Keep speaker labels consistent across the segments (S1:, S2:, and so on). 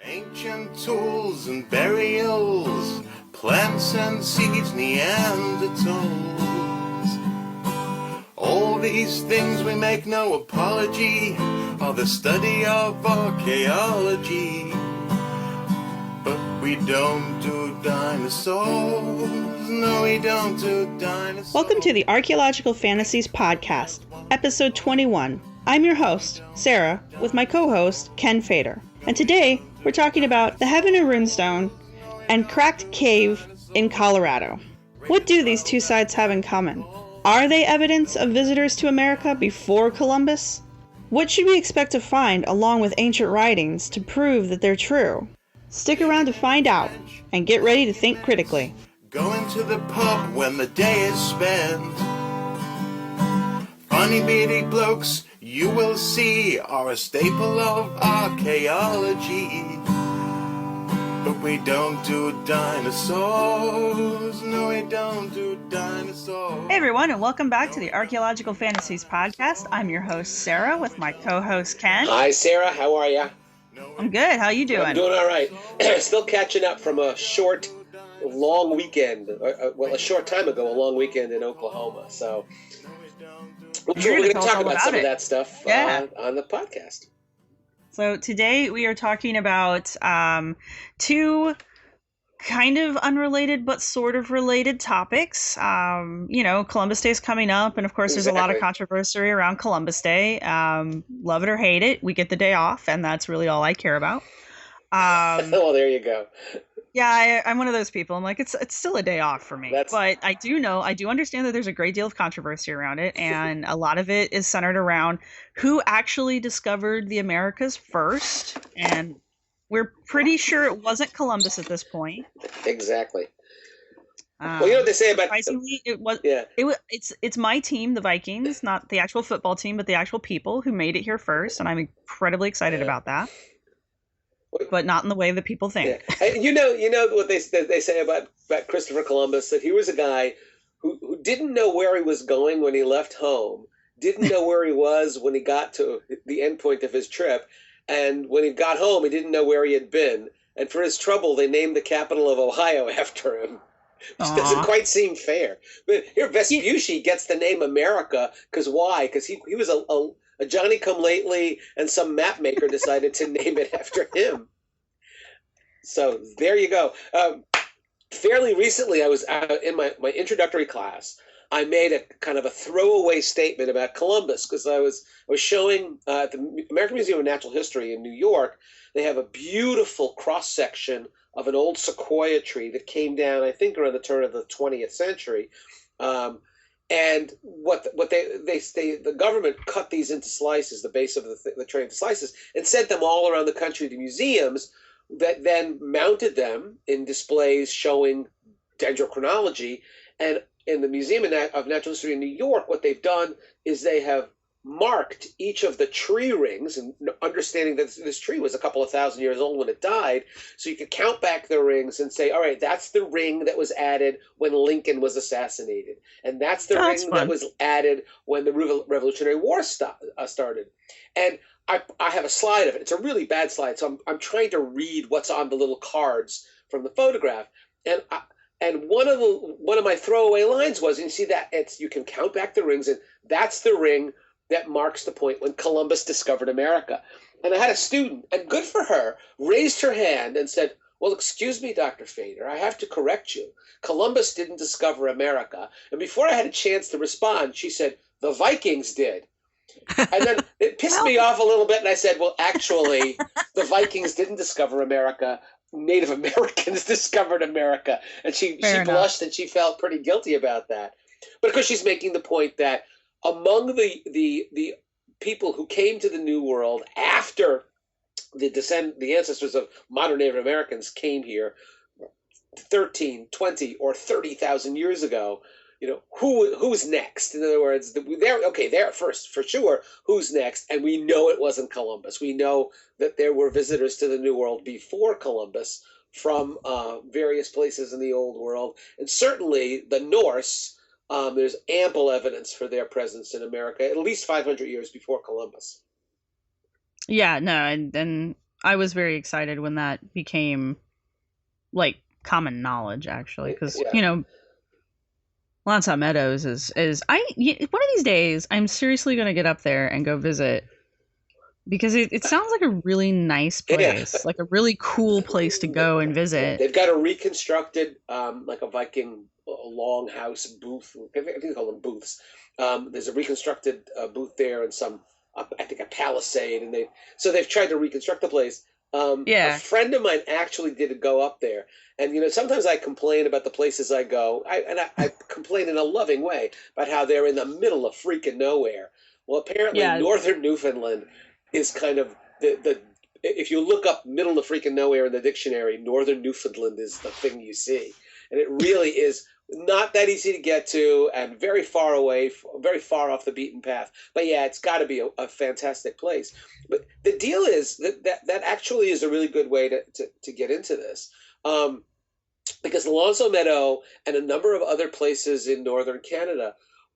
S1: Ancient tools and burials, plants and seeds, Neanderthals. All these things we make no apology are the study of archaeology. But we don't do dinosaurs, no we don't do dinosaurs.
S2: Welcome to the Archaeological Fantasies Podcast, episode 21. I'm your host, Sarah, with my co-host, Ken Fader. And today, we're talking about the Heaven of Runestone and Cracked Cave in Colorado. What do these two sites have in common? Are they evidence of visitors to America before Columbus? What should we expect to find along with ancient writings to prove that they're true? Stick around to find out, and get ready to think critically.
S1: Going to the pub when the day is spent. Funny beady blokes you will see are a staple of archaeology. But we don't do dinosaurs, no we don't do dinosaurs.
S2: Hey everyone, and welcome back to the Archaeological Fantasies Podcast. I'm your host, Sarah, with my co-host, Ken.
S3: Hi, Sarah. How are you?
S2: I'm good. How you doing?
S3: I'm doing all right. Still catching up from a long weekend. A short time ago, a long weekend in Oklahoma. So we're going to talk about some of that stuff on the podcast.
S2: So today we are talking about two kind of unrelated but sort of related topics. Columbus Day is coming up, and of course there's a lot of controversy around Columbus Day. Love it or hate it, we get the day off, and that's really all I care about.
S3: Well, there you go.
S2: Yeah, I'm one of those people. I'm like, it's still a day off for me. But I do understand that there's a great deal of controversy around it, and a lot of it is centered around who actually discovered the Americas first, and we're pretty sure it wasn't Columbus at this point.
S3: Exactly. Well, you know what they say about
S2: surprisingly, it's my team, the Vikings, not the actual football team, but the actual people who made it here first, and I'm incredibly excited about that. But not in the way that people think.
S3: Yeah. You know what they say about Christopher Columbus, that he was a guy who didn't know where he was going when he left home, didn't know where he was when he got to the end point of his trip, and when he got home, he didn't know where he had been. And for his trouble, they named the capital of Ohio after him. Which doesn't quite seem fair. But here, Vespucci gets the name America because why? Because he was a Johnny-come-lately, and some map maker decided to name it after him. So there you go. Fairly recently, I was in my introductory class. I made a kind of a throwaway statement about Columbus because I was showing at the American Museum of Natural History in New York. They have a beautiful cross-section of an old sequoia tree that came down, I think, around the turn of the 20th century. And what the government cut these into slices, the base of the tree into slices, and sent them all around the country to museums that then mounted them in displays showing dendrochronology. And in the Museum of Natural History in New York, what they've done is they have marked each of the tree rings, and understanding that this tree was a couple of thousand years old when it died, so you could count back the rings and say, all right, that's the ring that was added when Lincoln was assassinated, and that's the ring that was added when the Revolutionary War started. And I have a slide of it. It's a really bad slide, so I'm trying to read what's on the little cards from the photograph, and one of my throwaway lines was, and you see that you can count back the rings, and that's the ring that marks the point when Columbus discovered America. And I had a student, and good for her, raised her hand and said, well, excuse me, Dr. Fader, I have to correct you. Columbus didn't discover America. And before I had a chance to respond, she said, the Vikings did. And then it pissed me off a little bit, and I said, well, actually, the Vikings didn't discover America. Native Americans discovered America. And she blushed, and she felt pretty guilty about that. But of course, she's making the point that among the people who came to the New World after the ancestors of modern Native Americans came here 13, 20, or 30,000 years ago, who's next? In other words, they're first for sure. Who's next? And we know it wasn't Columbus. We know that there were visitors to the New World before Columbus from various places in the Old World, and certainly the Norse. There's ample evidence for their presence in America, at least 500 years before Columbus.
S2: Yeah, no, and I was very excited when that became like common knowledge, actually, because
S3: Yeah.
S2: Lansat Meadows one of these days I'm seriously going to get up there and go visit because it sounds like a really nice
S3: Yeah.
S2: place, like a really cool place to go and visit.
S3: They've got a reconstructed, like a Viking longhouse booth. I think they call them booths. There's a reconstructed booth there and some, I think, a palisade, and they've tried to reconstruct the place. A
S2: Yeah,
S3: friend of mine actually did go up there, and sometimes I complain about the places I go. I complain in a loving way about how they're in the middle of freaking nowhere. Well, apparently,
S2: yeah,
S3: northern Newfoundland is kind of the if you look up middle of freaking nowhere in the dictionary, northern Newfoundland is the thing you see. And it really is not that easy to get to and very far away, very far off the beaten path. But yeah, it's got to be a fantastic place. But the deal is that actually is a really good way to get into this. Because Alonso Meadow and a number of other places in northern Canada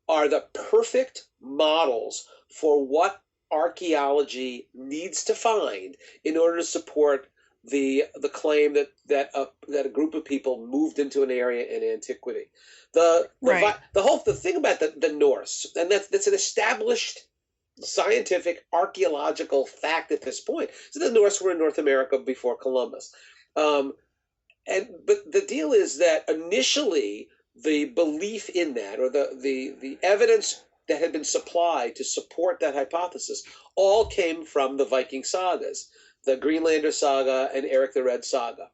S3: are the perfect models for what archaeology needs to find in order to support the claim that a group of people moved into an area in antiquity.
S2: right.
S3: The thing about the Norse, and that's an established scientific archaeological fact at this point. So the Norse were in North America before Columbus. But the deal is that initially the belief in that, or the evidence that had been supplied to support that hypothesis, all came from the Viking sagas, the Greenlander saga and Eric the Red saga.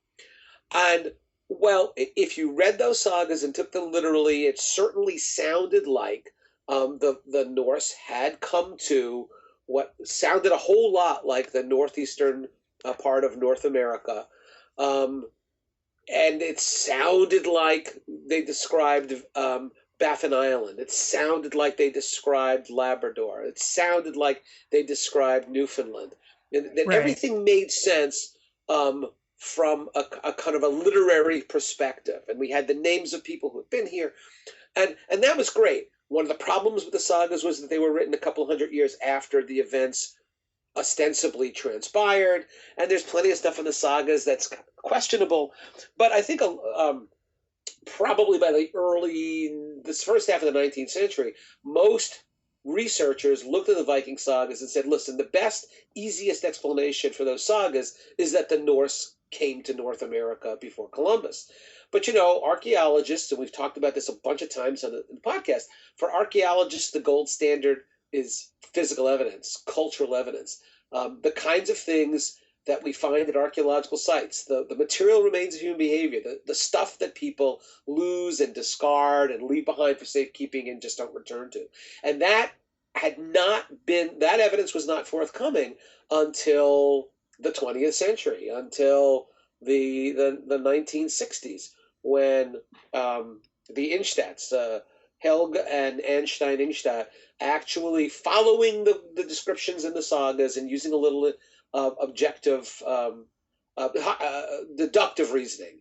S3: And well, if you read those sagas and took them literally, it certainly sounded like the Norse had come to what sounded a whole lot like the northeastern part of North America. And it sounded like they described Baffin Island. It sounded like they described Labrador. It sounded like they described Newfoundland. And that
S2: Right.
S3: everything made sense from a kind of a literary perspective. And we had the names of people who had been here. And that was great. One of the problems with the sagas was that they were written a couple hundred years after the events ostensibly transpired, and there's plenty of stuff in the sagas that's questionable. But I think probably by this first half of the 19th century, most researchers looked at the Viking sagas and said, listen, the best, easiest explanation for those sagas is that the Norse came to North America before Columbus. But archaeologists, and we've talked about this a bunch of times on the podcast, for archaeologists, the gold standard is physical evidence, cultural evidence, the kinds of things that we find at archaeological sites, the material remains of human behavior, the stuff that people lose and discard and leave behind for safekeeping and just don't return to. And that evidence was not forthcoming until the 20th century, until the 1960s, when the Instadts, Helge and Anstein Ingstad, actually following the descriptions in the sagas and using a little objective, deductive reasoning,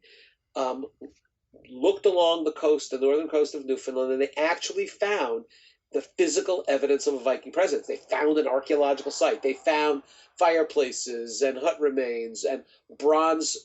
S3: looked along the northern coast of Newfoundland, and they actually found the physical evidence of a Viking presence. They found an archaeological site. They found fireplaces and hut remains and a bronze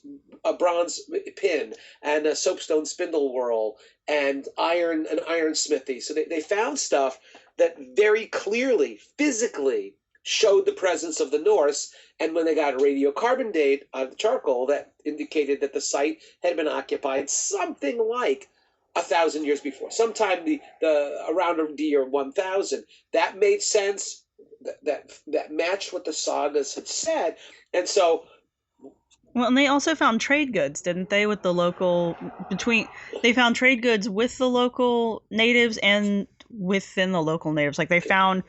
S3: pin and a soapstone spindle whorl and an iron smithy. So they found stuff that very clearly, physically, showed the presence of the Norse. And when they got a radiocarbon date on the charcoal, that indicated that the site had been occupied something like 1,000 years before, sometime around the year 1000. That made sense. That matched what the sagas had said, and so.
S2: Well, and they also found trade goods, didn't they? They found trade goods with the local natives and within the local natives. Like they found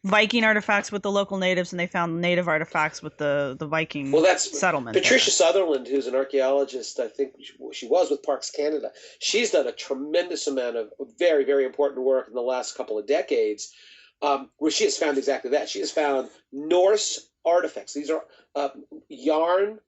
S2: Viking artifacts with the local natives, and they found native artifacts with the Viking settlement.
S3: Patricia Sutherland, who's an archaeologist. I think she was with Parks Canada. She's done a tremendous amount of very, very important work in the last couple of decades, where she has found exactly that. She has found Norse artifacts. These are yarn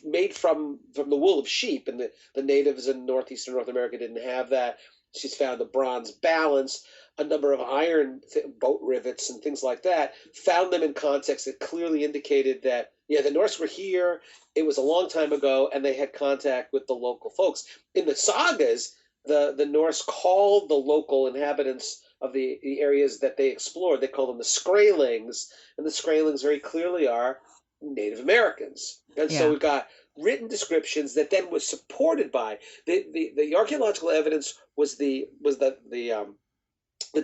S3: made from the wool of sheep, and the natives in northeastern North America didn't have that. She's found a bronze balance. a number of iron boat rivets and things like that, found them in context that clearly indicated that, yeah, the Norse were here, it was a long time ago, and they had contact with the local folks. In the sagas, the Norse called the local inhabitants of the areas that they explored, they call them the Skraelings, and the Skraelings very clearly are Native Americans. And so we've got written descriptions that then was supported by the archaeological evidence was the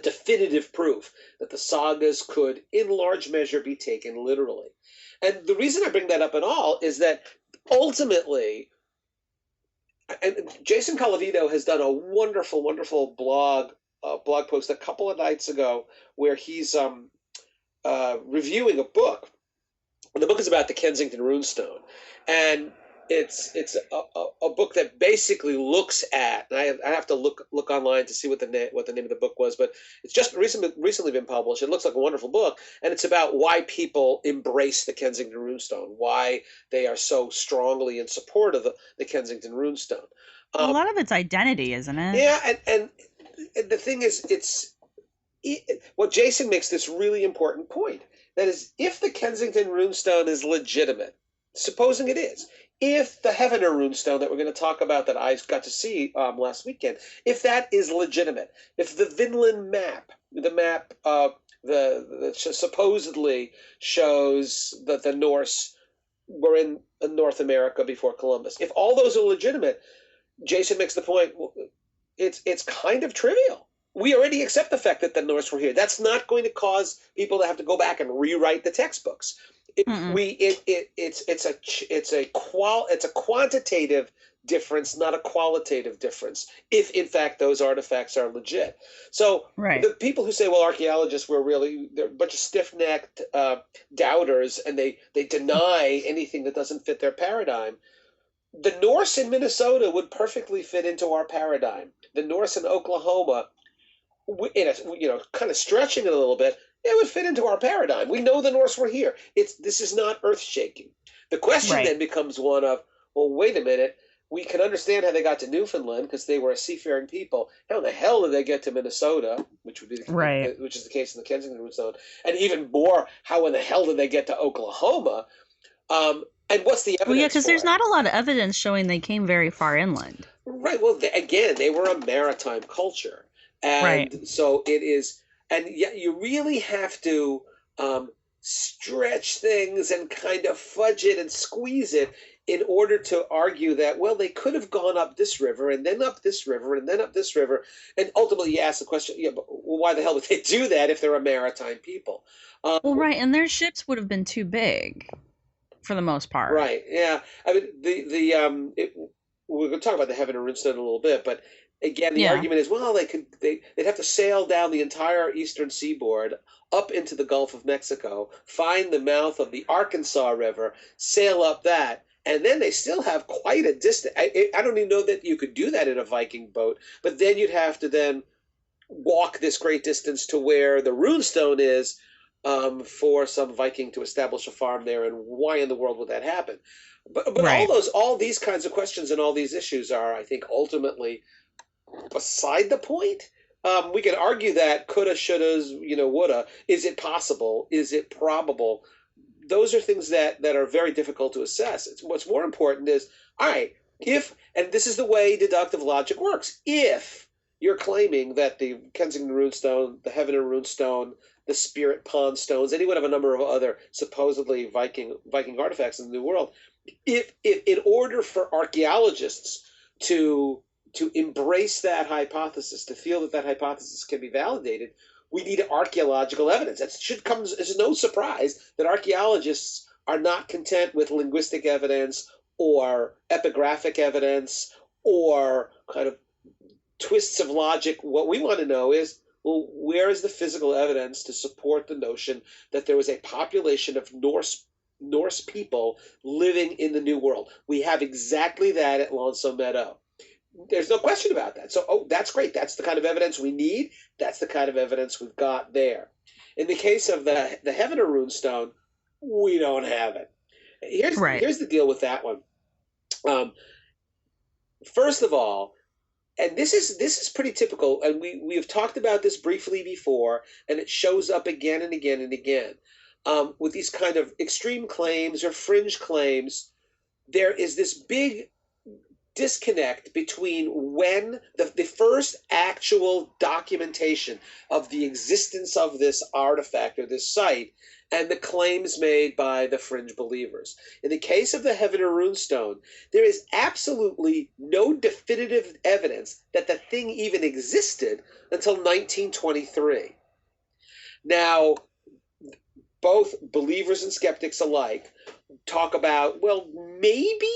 S3: definitive proof that the sagas could in large measure be taken literally. And the reason I bring that up at all is that ultimately, and Jason Colavito has done a wonderful blog post a couple of nights ago where he's reviewing a book. And the book is about the Kensington Runestone, and it's a book that basically looks at. And I have to look online to see what the name of the book was, but it's just recently been published. It looks like a wonderful book, and it's about why people embrace the Kensington Runestone, why they are so strongly in support of the Kensington Runestone.
S2: A lot of it's identity, isn't it?
S3: Yeah, and the thing is, well, Jason makes this really important point. That is, if the Kensington Runestone is legitimate, supposing it is, if the Heavener Runestone that we're going to talk about that I got to see last weekend, if that is legitimate, if the Vinland map, the map that supposedly shows that the Norse were in North America before Columbus, if all those are legitimate, Jason makes the point, it's kind of trivial. We already accept the fact that the Norse were here. That's not going to cause people to have to go back and rewrite the textbooks. It's a quantitative difference, not a qualitative difference, if in fact those artifacts are legit. So the people who say, well, archaeologists they're a bunch of stiff-necked doubters, and they deny anything that doesn't fit their paradigm. The Norse in Minnesota would perfectly fit into our paradigm. The Norse in Oklahoma, kind of stretching it a little bit, it would fit into our paradigm. We know the Norse were here. This is not earth-shaking. The question then becomes one of, well, wait a minute. We can understand how they got to Newfoundland because they were a seafaring people. How in the hell did they get to Minnesota, which would be which is the case in the Kensington Runestone, and even more, how in the hell did they get to Oklahoma? And what's the evidence?
S2: Well, yeah, because there's not a lot of evidence showing they came very far inland.
S3: Right. Well, they were a maritime culture. And so it is, and yet you really have to stretch things and kind of fudge it and squeeze it in order to argue that, well, they could have gone up this river and then up this river and then up this river. And ultimately you ask the question, but why the hell would they do that if they're a maritime people?
S2: And their ships would have been too big for the most part. Right,
S3: yeah. I mean, we're going to talk about the Heavener Runestone in a little bit, but again, the argument is, well, they'd have to sail down the entire eastern seaboard up into the Gulf of Mexico, find the mouth of the Arkansas River, sail up that, and then they still have quite a distance. I don't even know that you could do that in a Viking boat, but then you'd have to then walk this great distance to where the Runestone is for some Viking to establish a farm there, and why in the world would that happen? But all these kinds of questions and all these issues are, I think, ultimately beside the point. We can argue that coulda, shouldas, woulda. Is it possible? Is it probable? Those are things that are very difficult to assess. What's more important is, all right, and this is the way deductive logic works, if you're claiming that the Kensington Runestone, the Heavener Runestone, the Spirit Pond stones, any one of a number of other supposedly Viking artifacts in the New World, if in order for archaeologists to embrace that hypothesis, to feel that hypothesis can be validated, we need archaeological evidence. That should come as no surprise that archaeologists are not content with linguistic evidence or epigraphic evidence or kind of twists of logic. What we want to know is, well, where is the physical evidence to support the notion that there was a population of Norse people living in the New World? We have exactly that at Lonesome Meadow. There's no question about that. So, that's great. That's the kind of evidence we need. That's the kind of evidence we've got there. In the case of the Heavener Runestone, we don't have it. Here's the deal with that one. First of all, and this is pretty typical, and we have talked about this briefly before, and it shows up again and again and again with these kind of extreme claims or fringe claims. There is this big disconnect between when the first actual documentation of the existence of this artifact or this site and the claims made by the fringe believers. In the case of the Heavener Runestone, there is absolutely no definitive evidence that the thing even existed until 1923. Now, both believers and skeptics alike talk about, well, maybe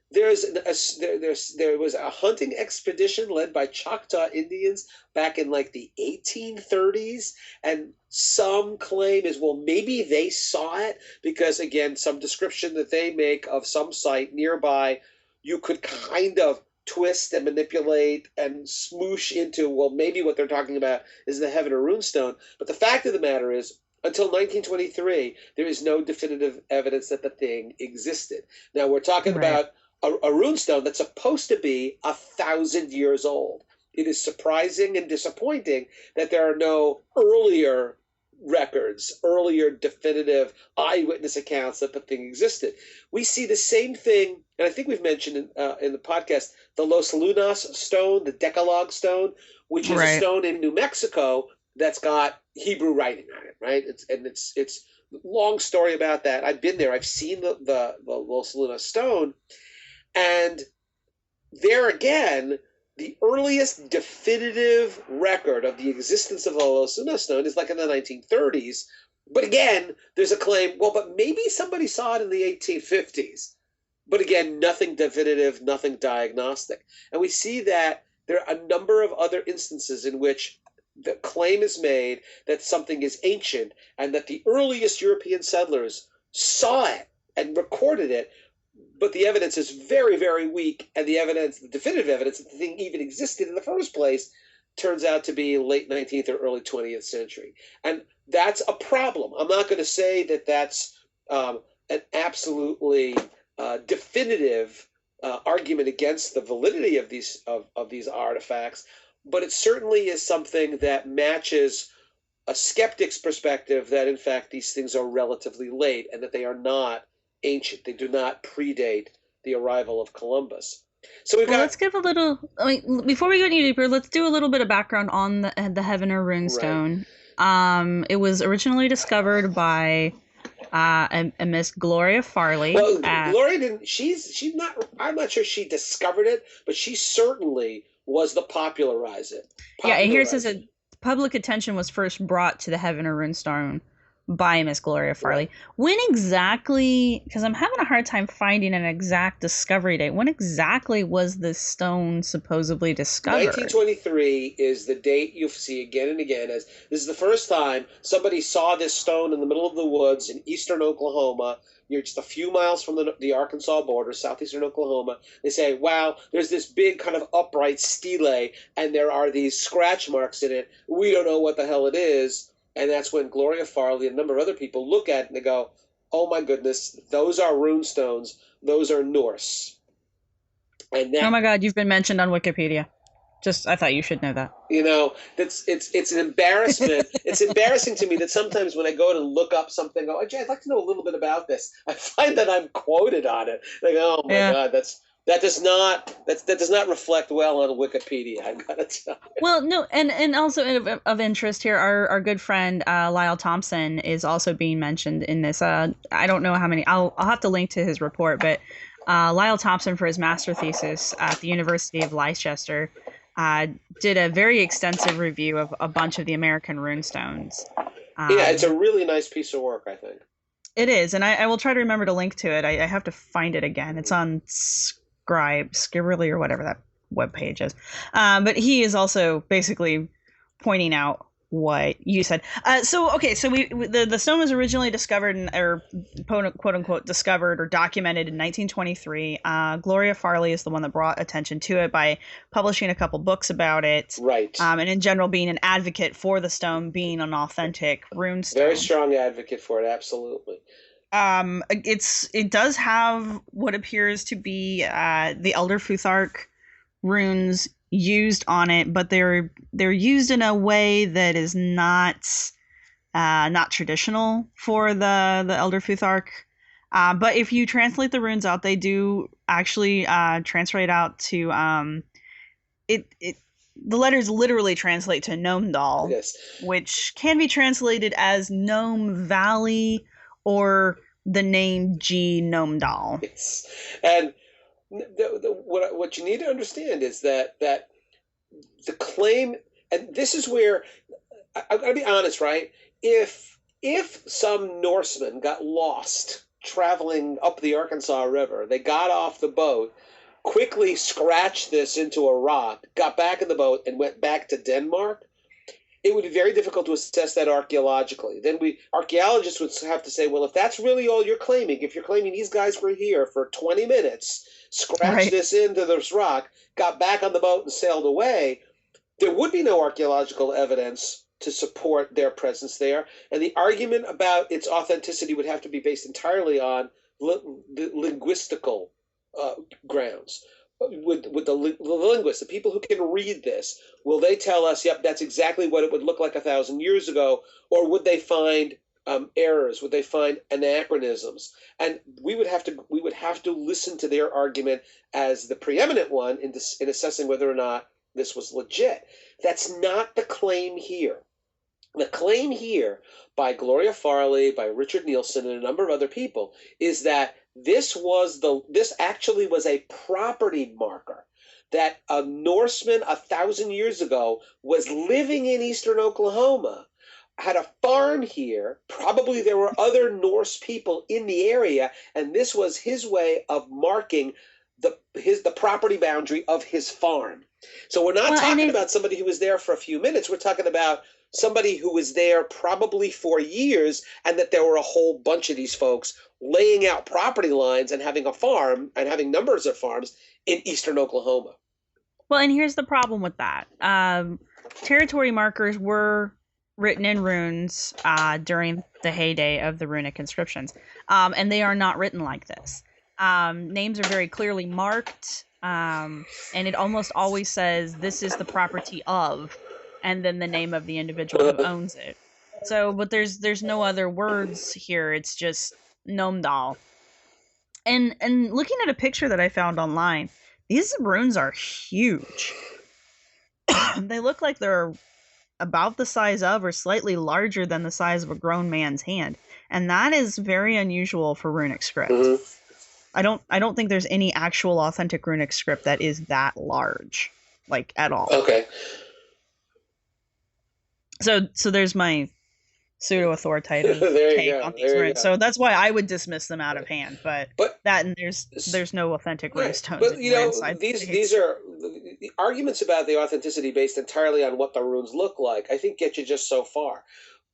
S3: there was a hunting expedition led by Choctaw Indians back in like the 1830s, and some claim is, well, maybe they saw it because, again, some description that they make of some site nearby, you could kind of twist and manipulate and smoosh into, well, maybe what they're talking about is the Heavener Runestone. But the fact of the matter is, until 1923, there is no definitive evidence that the thing existed. Now, we're talking about a runestone that's supposed to be 1,000 years old. It is surprising and disappointing that there are no earlier records, earlier definitive eyewitness accounts that the thing existed. We see the same thing, and I think we've mentioned in the podcast, the Los Lunas stone, the Decalogue stone, which is a stone in New Mexico that's got Hebrew writing on it, right? It's long story about that. I've been there. I've seen the Los Lunas stone. And there again, the earliest definitive record of the existence of the Los Lunas stone is like in the 1930s. But again, there's a claim, well, but maybe somebody saw it in the 1850s. But again, nothing definitive, nothing diagnostic. And we see that there are a number of other instances in which the claim is made that something is ancient and that the earliest European settlers saw it and recorded it, but the evidence is very, very weak, and the definitive evidence that the thing even existed in the first place turns out to be late 19th or early 20th century. And that's a problem. I'm not going to say that that's an absolutely definitive argument against the validity of these artifacts, but it certainly is something that matches a skeptic's perspective that, in fact, these things are relatively late and that they are not ancient. They do not predate the arrival of Columbus. So
S2: let's give a little, before we go any deeper, let's do a little bit of background on the Heavener Runestone. Right. It was originally discovered by a Miss Gloria Farley.
S3: Well, Gloria didn't, she's not, I'm not sure she discovered it, but she certainly was the popularizer.
S2: Yeah, and here it says that public attention was first brought to the Heavener Runestone by Miss Gloria Farley. Right. When exactly, because I'm having a hard time finding an exact discovery date, when exactly was this stone supposedly discovered?
S3: 1923 is the date you see again and again, as this is the first time somebody saw this stone in the middle of the woods in eastern Oklahoma. You're just a few miles from the Arkansas border, southeastern Oklahoma. They say, wow, there's this big kind of upright stele, and there are these scratch marks in it. We don't know what the hell it is. And that's when Gloria Farley and a number of other people look at it and they go, oh my goodness, those are runestones. Those are Norse. And that,
S2: oh my God, you've been mentioned on Wikipedia. I thought you should know that.
S3: You know, it's an embarrassment. It's embarrassing to me that sometimes when I go to look up something, oh, Jay, I'd like to know a little bit about this. I find that I'm quoted on it. Like, oh my God, that does not reflect well on Wikipedia, I've got to tell you.
S2: Well, no, and also of interest here, our good friend Lyle Thompson is also being mentioned in this. I don't know how many. I'll have to link to his report, but Lyle Thompson, for his master thesis at the University of Leicester, did a very extensive review of a bunch of the American runestones.
S3: Yeah, it's a really nice piece of work, I think.
S2: It is, and I will try to remember to link to it. I have to find it again. It's on Scribbly or whatever that webpage is. But he is also basically pointing out what you said. So the stone was originally discovered or quote unquote discovered or documented in 1923. Gloria Farley is the one that brought attention to it by publishing a couple books about it.
S3: Right.
S2: And in general being an advocate for the stone being an authentic runestone.
S3: Very strong advocate for it, absolutely.
S2: It does have what appears to be the Elder Futhark runes used on it, but they're used in a way that is not traditional for the Elder Futhark. But if you translate the runes out, they do actually translate out to it. The letters literally translate to Gnomedal,
S3: Yes.
S2: which can be translated as Gnome Valley or the name G Gnomedal.
S3: Yes. And what you need to understand is that the claim, and this is where I'm going to be honest, right? If some Norseman got lost traveling up the Arkansas River, they got off the boat, quickly scratched this into a rock, got back in the boat, and went back to Denmark, it would be very difficult to assess that archaeologically. Then archaeologists would have to say, well, if that's really all you're claiming, if you're claiming these guys were here for 20 minutes, scratched this into this rock, got back on the boat and sailed away, there would be no archaeological evidence to support their presence there. And the argument about its authenticity would have to be based entirely on the linguistical grounds. With the linguists, the people who can read this, will they tell us, yep, that's exactly what it would look like 1,000 years ago, or would they find errors? Would they find anachronisms? And we would have to listen to their argument as the preeminent one in assessing whether or not this was legit. That's not the claim here. The claim here by Gloria Farley, by Richard Nielsen, and a number of other people is that this actually was a property marker, that a Norseman 1,000 years ago was living in eastern Oklahoma, had a farm here. Probably there were other Norse people in the area, and this was his way of marking the property boundary of his farm. So we're not talking about somebody who was there for a few minutes. We're talking about somebody who was there probably for years, and that there were a whole bunch of these folks laying out property lines and having a farm and having numbers of farms in eastern Oklahoma.
S2: Well, and here's the problem with that. Territory markers were written in runes during the heyday of the runic inscriptions, and they are not written like this. Names are very clearly marked, and it almost always says this is the property of, and then the name of the individual who owns it. So, but there's no other words here. It's just Gnomedal. And looking at a picture that I found online, these runes are huge. They look like they're about the size of or slightly larger than the size of a grown man's hand. And that is very unusual for runic script. Mm-hmm. I don't think there's any actual authentic runic script that is that large, like, at all.
S3: Okay.
S2: So there's my pseudo-authoritative take on these runes. So that's why I would dismiss them out of hand. But that, and there's no authentic runestones.
S3: But these are the arguments about the authenticity based entirely on what the runes look like, I think, get you just so far.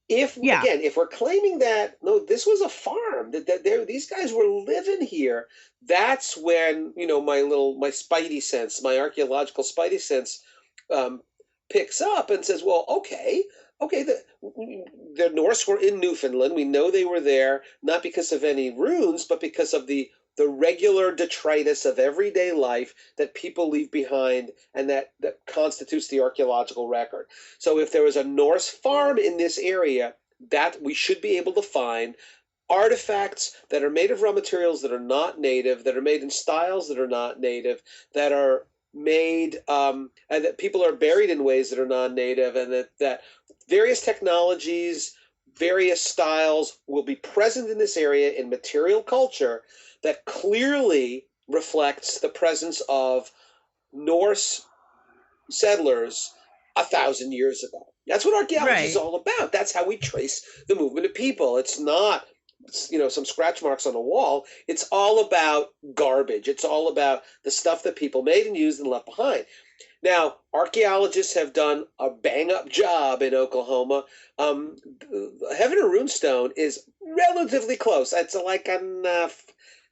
S3: If we're claiming that this was a farm, that these guys were living here, that's when my spidey sense, my archaeological spidey sense, picks up and says, well, okay, the Norse were in Newfoundland. We know they were there not because of any runes, but because of the regular detritus of everyday life that people leave behind, and that constitutes the archaeological record. So if there was a Norse farm in this area, that we should be able to find artifacts that are made of raw materials that are not native, that are made in styles that are not native, that are made and that people are buried in ways that are non-native, and that various technologies, various styles will be present in this area in material culture that clearly reflects the presence of Norse settlers 1,000 years ago. That's what archaeology is all about. That's how we trace the movement of people. It's not some scratch marks on a wall. It's all about garbage. It's all about the stuff that people made and used and left behind. Now, archaeologists have done a bang-up job in Oklahoma. Heaven or Runestone is relatively close. It's like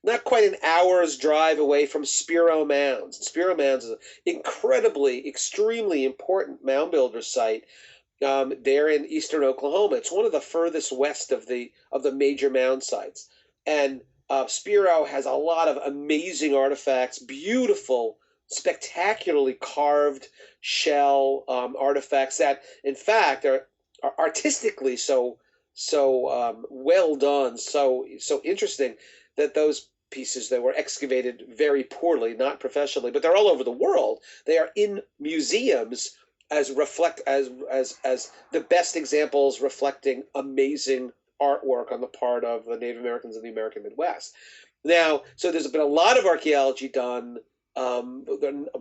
S3: not quite an hour's drive away from Spiro Mounds. Spiro Mounds is an extremely important mound builder site there in eastern Oklahoma. It's one of the furthest west of the major mound sites. And Spiro has a lot of amazing artifacts, beautiful spectacularly carved shell artifacts that, in fact, are artistically so well done, so interesting, that those pieces that were excavated very poorly, not professionally, but they're all over the world. They are in museums as the best examples reflecting amazing artwork on the part of the Native Americans in the American Midwest. Now, so there's been a lot of archaeology done. A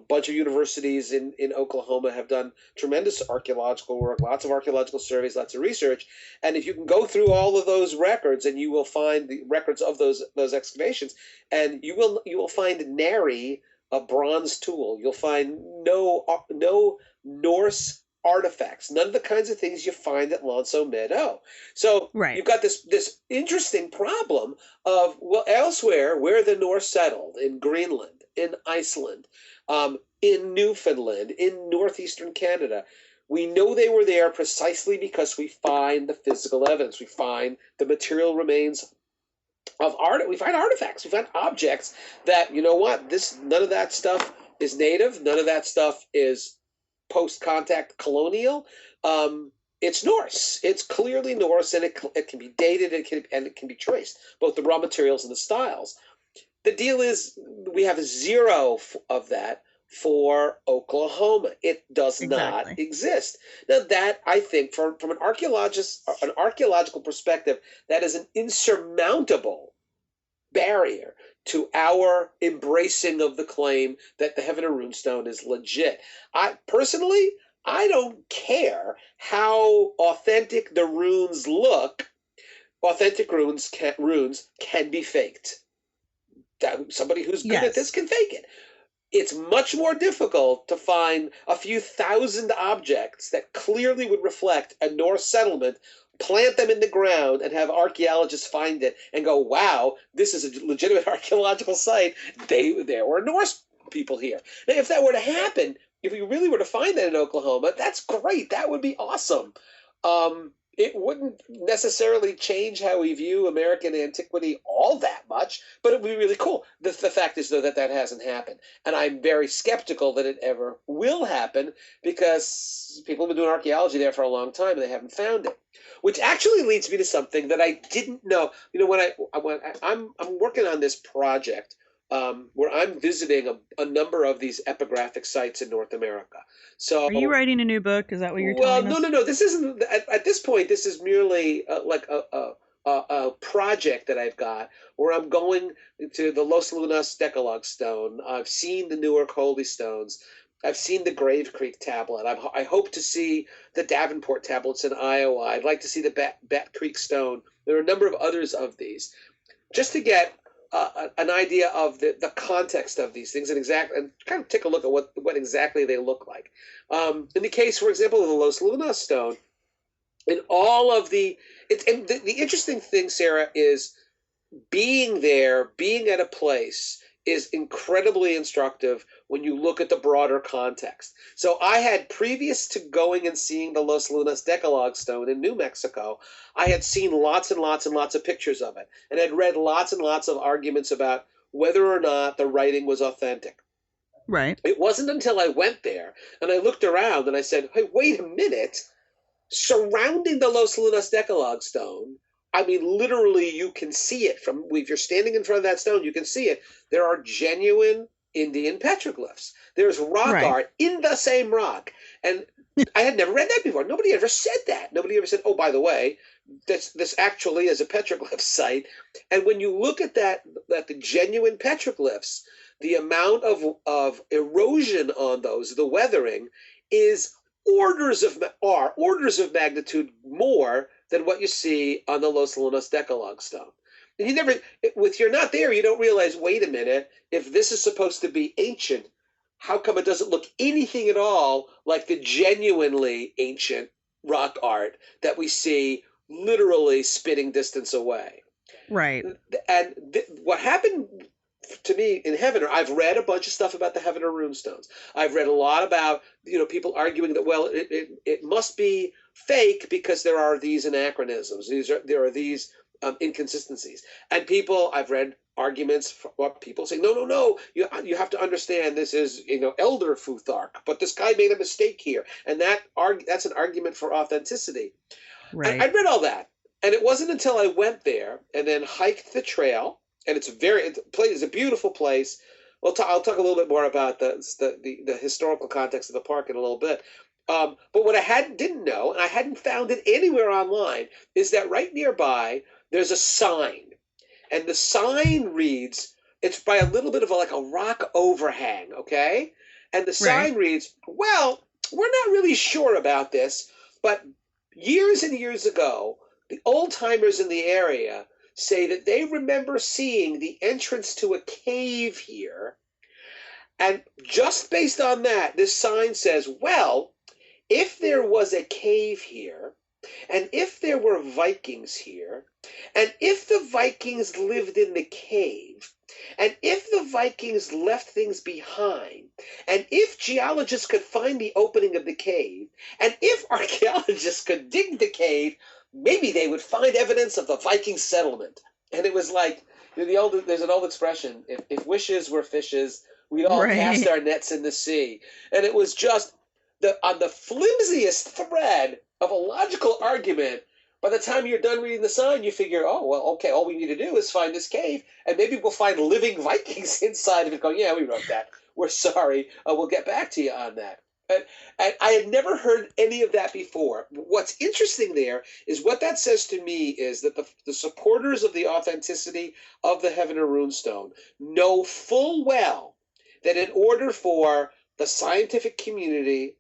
S3: bunch of universities in Oklahoma have done tremendous archaeological work, lots of archaeological surveys, lots of research. And if you can go through all of those records, and you will find the records of those excavations, and you will find nary a bronze tool. You'll find no Norse artifacts, none of the kinds of things you find at Lonso Meadow. So
S2: Right.
S3: you've got this interesting problem of, well, elsewhere where the Norse settled, in Greenland, in Iceland, in Newfoundland, in northeastern Canada, we know they were there precisely because we find the physical evidence. We find the material remains of art. We find artifacts. We find objects that, you know what, none of that stuff is native. None of that stuff is post-contact colonial. It's Norse. It's clearly Norse, and it can be dated, and it can be traced, both the raw materials and the styles. The deal is, we have zero of that for Oklahoma. It does not exist. Now, that, I think, from an archaeological perspective, that is an insurmountable barrier to our embracing of the claim that the Heaven of Runestone is legit. I don't care how authentic the runes look. Authentic runes can be faked. Somebody who's good at this can fake it. It's much more difficult to find a few thousand objects that clearly would reflect a Norse settlement, plant them in the ground, and have archaeologists find it and go, wow, this is a legitimate archaeological site. There were Norse people here. Now, if that were to happen, if we really were to find that in Oklahoma, that's great. That would be awesome. It wouldn't necessarily change how we view American antiquity all that much, but it would be really cool. The fact is, though, that hasn't happened. And I'm very skeptical that it ever will happen, because people have been doing archaeology there for a long time and they haven't found it. Which actually leads me to something that I didn't know. You know, when I'm working on this project where I'm visiting a number of these epigraphic sites in North America. So,
S2: are you writing a new book? Is that what you're telling us?
S3: Well, no. This isn't. At this point, this is merely like a project that I've got, where I'm going to the Los Lunas Decalogue Stone. I've seen the Newark Holy Stones. I've seen the Grave Creek tablet. I hope to see the Davenport tablets in Iowa. I'd like to see the Bat Creek Stone. There are a number of others of these, just to get an idea of the context of these things and kind of take a look at what exactly they look like. In the case, for example, of the Los Lunas Stone, in all of the interesting thing, Sarah, is being there, being at a place is incredibly instructive when you look at the broader context. So I had, previous to going and seeing the Los Lunas Decalogue Stone in New Mexico, I had seen lots and lots and lots of pictures of it, and had read lots and lots of arguments about whether or not the writing was authentic.
S2: Right.
S3: It wasn't until I went there and I looked around and I said, hey, wait a minute, surrounding the Los Lunas Decalogue Stone, I mean, literally, you can see it from, if you're standing in front of that stone, you can see it. There are genuine Indian petroglyphs. There's rock art in the same rock. And I had never read that before. Nobody ever said that. Nobody ever said, oh, by the way, this actually is a petroglyph site. And when you look at that, the genuine petroglyphs, the amount of erosion on those, the weathering, is orders of magnitude more than what you see on the Los Lunas Decalogue Stone. And if you're not there, you don't realize, wait a minute, if this is supposed to be ancient, how come it doesn't look anything at all like the genuinely ancient rock art that we see literally spitting distance away?
S2: Right.
S3: And what happened to me in Heaven, I've read a bunch of stuff about the Heaven of Runestones. I've read a lot about, people arguing that, well, it must be fake because there are these anachronisms. There are these inconsistencies. And I've read arguments for what people say, no, you have to understand this is, elder Futhark, but this guy made a mistake here, and that's an argument for authenticity.
S2: Right.
S3: I read all that, and it wasn't until I went there and then hiked the trail, and it's a beautiful place. I'll talk a little bit more about the historical context of the park in a little bit. But what I didn't know, and I hadn't found it anywhere online, is that right nearby there's a sign, and the sign reads, it's by a little bit of a rock overhang, okay? And the sign reads, well, we're not really sure about this, but years and years ago, the old timers in the area say that they remember seeing the entrance to a cave here. And just based on that, this sign says, well, if there was a cave here, and if there were Vikings here, and if the Vikings lived in the cave, and if the Vikings left things behind, and if geologists could find the opening of the cave, and if archaeologists could dig the cave, maybe they would find evidence of the Viking settlement. And it was like, there's an old expression, if wishes were fishes, we'd all cast our nets in the sea. And it was just on the flimsiest thread of a logical argument. By the time you're done reading the sign, you figure, oh, well, okay, all we need to do is find this cave, and maybe we'll find living Vikings inside of it going, yeah, we wrote that. We're sorry. We'll get back to you on that. And I had never heard any of that before. What's interesting there is what that says to me is that the supporters of the authenticity of the Heaven of Runestone know full well that in order for the scientific community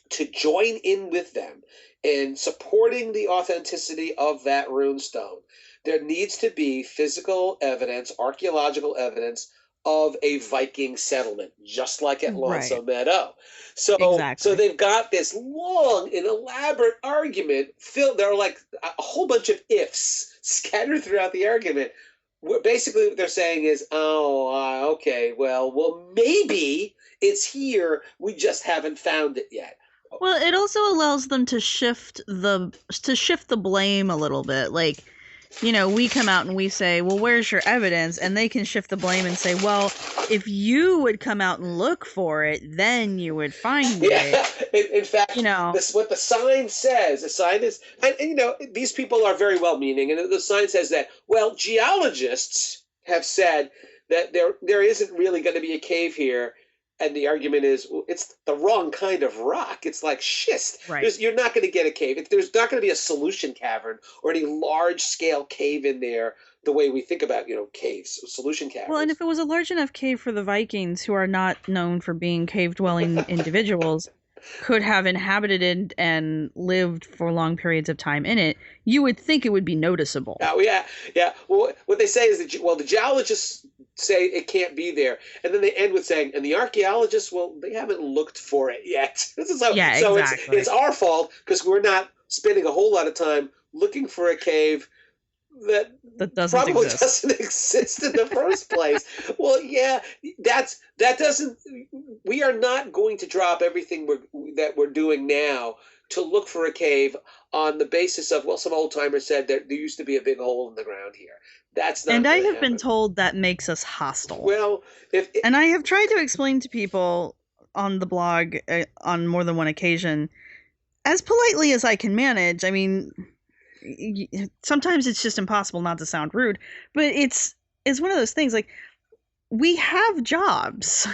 S3: to join in with them in supporting the authenticity of that runestone, there needs to be physical evidence, archaeological evidence of a Viking settlement, just like at Lonso Meadow. So they've got this long and elaborate argument filled. There are like a whole bunch of ifs scattered throughout the argument. Basically, what they're saying is, okay, well, maybe it's here. We just haven't found it yet.
S2: Well, it also allows them to shift the blame a little bit. Like, we come out and we say, well, where's your evidence? And they can shift the blame and say, well, if you would come out and look for it, then you would find it.
S3: In fact, this what the sign says. The sign is, and these people are very well-meaning, and the sign says that, well, geologists have said that there isn't really going to be a cave here. And the argument is, well, it's the wrong kind of rock. It's like schist.
S2: Right.
S3: You're not going to get a cave. There's not going to be a solution cavern or any large-scale cave in there the way we think about, caves, solution caverns.
S2: Well, and if it was a large enough cave for the Vikings, who are not known for being cave-dwelling individuals, could have inhabited it and lived for long periods of time in it, you would think it would be noticeable.
S3: Oh, yeah. Well, what they say is that, the geologists say it can't be there, and then they end with saying, and the archaeologists, well, they haven't looked for it yet. So
S2: exactly.
S3: It's our fault because we're not spending a whole lot of time looking for a cave that probably doesn't exist in the first place. Well, yeah, that doesn't. We are not going to drop everything that we're doing now to look for a cave on the basis of, well, some old timer said there used to be a big hole in the ground here. That's not.
S2: And I have been told that makes us hostile.
S3: Well,
S2: and I have tried to explain to people on the blog on more than one occasion, as politely as I can manage. I mean, sometimes it's just impossible not to sound rude, but it's one of those things, like, we have jobs,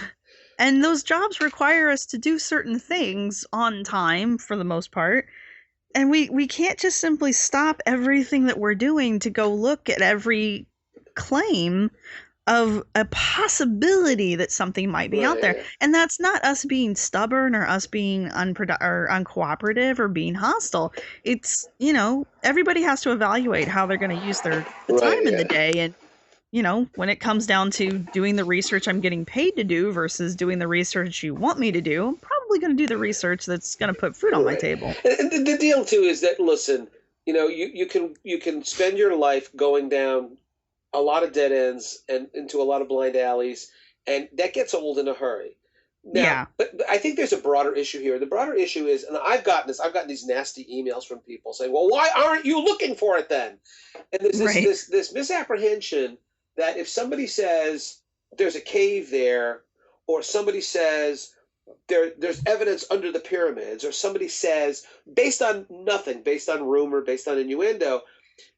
S2: and those jobs require us to do certain things on time for the most part, and we can't just simply stop everything that we're doing to go look at every claim of a possibility that something might be out there. And that's not us being stubborn or us being uncooperative or being hostile. It's, everybody has to evaluate how they're going to use their time in the day. And, when it comes down to doing the research I'm getting paid to do versus doing the research you want me to do, I'm probably going to do the research that's going to put food on my table.
S3: And the deal, too, is that, listen, you can spend your life going down a lot of dead ends and into a lot of blind alleys, and that gets old in a hurry. Now,
S2: Yeah.
S3: but I think there's a broader issue here. The broader issue is, and I've gotten these nasty emails from people saying, "Well, why aren't you looking for it then?" And there's this
S2: Right.
S3: this this misapprehension that if somebody says there's a cave there, or somebody says there's evidence under the pyramids, or somebody says based on nothing, based on rumor, based on innuendo,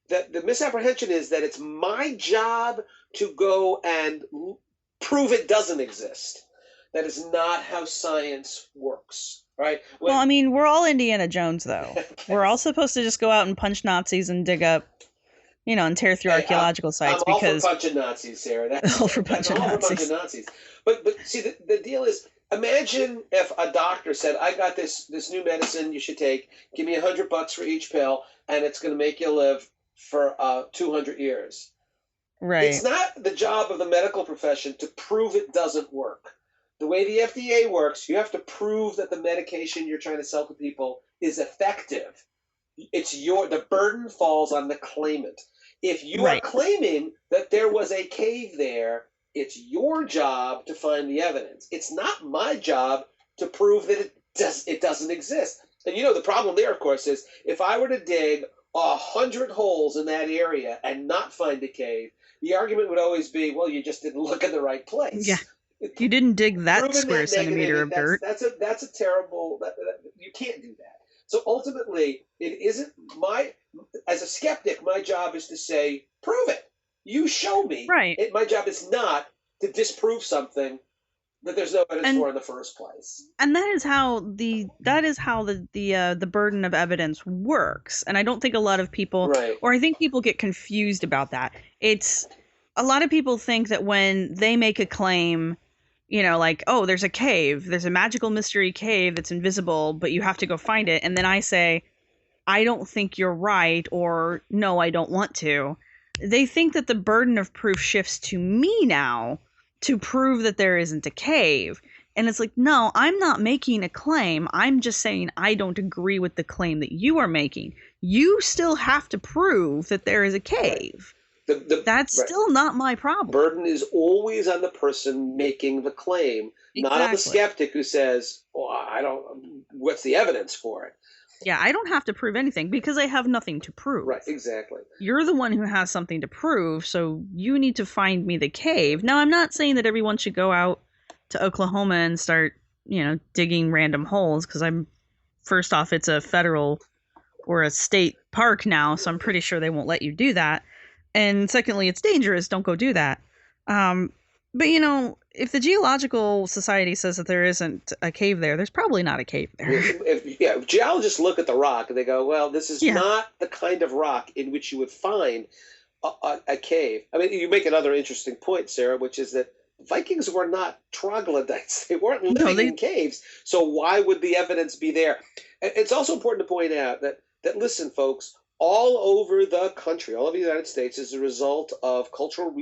S3: that the misapprehension is that it's my job to go and prove it doesn't exist. That is not how science works, right?
S2: Well, I mean, we're all Indiana Jones, though. We're all supposed to just go out and punch Nazis and dig up, and tear through
S3: Hey,
S2: archaeological
S3: I'm
S2: sites
S3: all for
S2: because
S3: punching Nazis, Sarah. That's
S2: all for
S3: that's
S2: punching
S3: all for punching
S2: Nazis.
S3: Nazis. But see, the deal is, imagine if a doctor said, "I got this new medicine you should take. Give me $100 for each pill, and it's going to make you live for 200 years."
S2: Right.
S3: It's not the job of the medical profession to prove it doesn't work. The way the FDA works, you have to prove that the medication you're trying to sell to people is effective. The burden falls on the claimant. If you are
S2: Right.
S3: claiming that there was a cave there, it's your job to find the evidence. It's not my job to prove that it doesn't exist. And the problem there, of course, is if I were to dig 100 holes in that area and not find a cave, the argument would always be, well, you just didn't look in the right place.
S2: Yeah. You didn't dig that
S3: Proving
S2: square centimeter
S3: negative,
S2: of dirt.
S3: That's a terrible. You can't do that. So ultimately, it isn't as a skeptic, my job is to say, prove it. You show me.
S2: Right.
S3: My job is not to disprove something that there's no evidence for in the first place.
S2: And that is how the burden of evidence works. And I don't think a lot of people,
S3: Right.
S2: or I think people get confused about that. It's a lot of people think that when they make a claim, like, oh, there's a magical mystery cave that's invisible, but you have to go find it. And then I say, I don't think you're right, or no, I don't want to. They think that the burden of proof shifts to me now to prove that there isn't a cave. And it's like, no, I'm not making a claim. I'm just saying I don't agree with the claim that you are making. You still have to prove that there is a cave. Right. That's still not my problem.
S3: Burden is always on the person making the claim, not on the skeptic who says, well, what's the evidence for it?
S2: Yeah, I don't have to prove anything because I have nothing to prove.
S3: Right, exactly.
S2: You're the one who has something to prove, so you need to find me the cave. Now, I'm not saying that everyone should go out to Oklahoma and start, digging random holes, because first off, it's a federal or a state park now, so I'm pretty sure they won't let you do that. And secondly, it's dangerous. Don't go do that. But, if the Geological Society says that there isn't a cave there, there's probably not a cave there.
S3: If geologists look at the rock and they go, well, this is not the kind of rock in which you would find a cave. I mean, you make another interesting point, Sarah, which is that Vikings were not troglodytes. They weren't living in caves. So why would the evidence be there? It's also important to point out that listen, folks, all over the country, all over the United States, is a result of cultural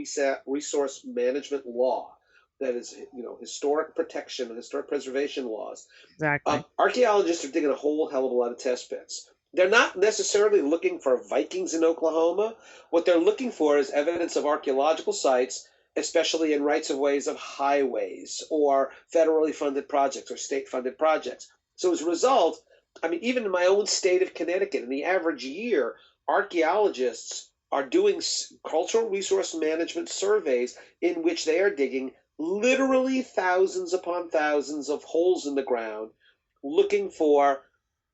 S3: resource management law. That is, historic protection and historic preservation laws.
S2: Exactly.
S3: Archaeologists are digging a whole hell of a lot of test pits. They're not necessarily looking for Vikings in Oklahoma. What they're looking for is evidence of archaeological sites, especially in rights-of-ways of highways or federally funded projects or state-funded projects. So as a result, I mean, even in my own state of Connecticut, in the average year, archaeologists are doing cultural resource management surveys in which they are digging literally thousands upon thousands of holes in the ground looking for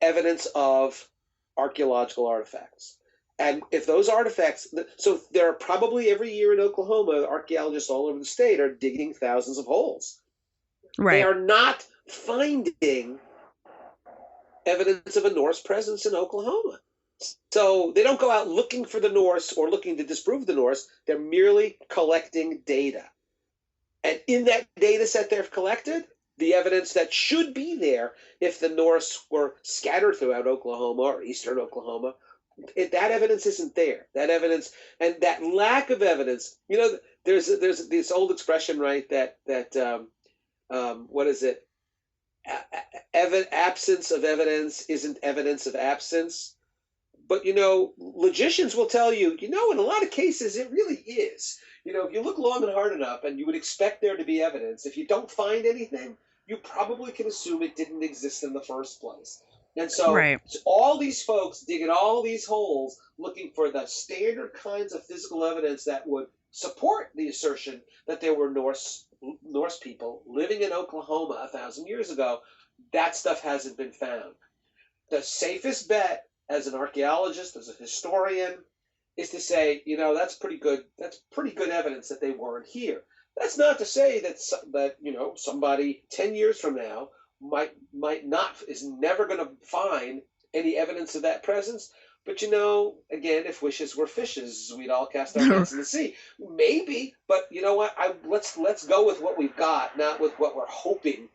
S3: evidence of archaeological artifacts. And if those artifacts, so there are probably every year in Oklahoma, archaeologists all over the state are digging thousands of holes.
S2: Right.
S3: They are not finding evidence of a Norse presence in Oklahoma. So they don't go out looking for the Norse or looking to disprove the Norse. They're merely collecting data. And in that data set they've collected, the evidence that should be there if the Norse were scattered throughout Oklahoma or eastern Oklahoma, that evidence isn't there. That evidence and that lack of evidence, there's this old expression, right, that what is it? Absence of evidence isn't evidence of absence. But, logicians will tell you, in a lot of cases, it really is. If you look long and hard enough and you would expect there to be evidence, if you don't find anything, you probably can assume it didn't exist in the first place. And so,
S2: Right.
S3: so all these folks digging all these holes looking for the standard kinds of physical evidence that would support the assertion that there were Norse people living in Oklahoma 1,000 years ago. That stuff hasn't been found. The safest bet as an archaeologist, as a historian, is to say, that's pretty good. That's pretty good evidence that they weren't here. That's not to say that somebody 10 years from now might not is never going to find any evidence of that presence. But again, if wishes were fishes, we'd all cast our nets in the sea. Maybe, but you know what? Let's go with what we've got, not with what we're hoping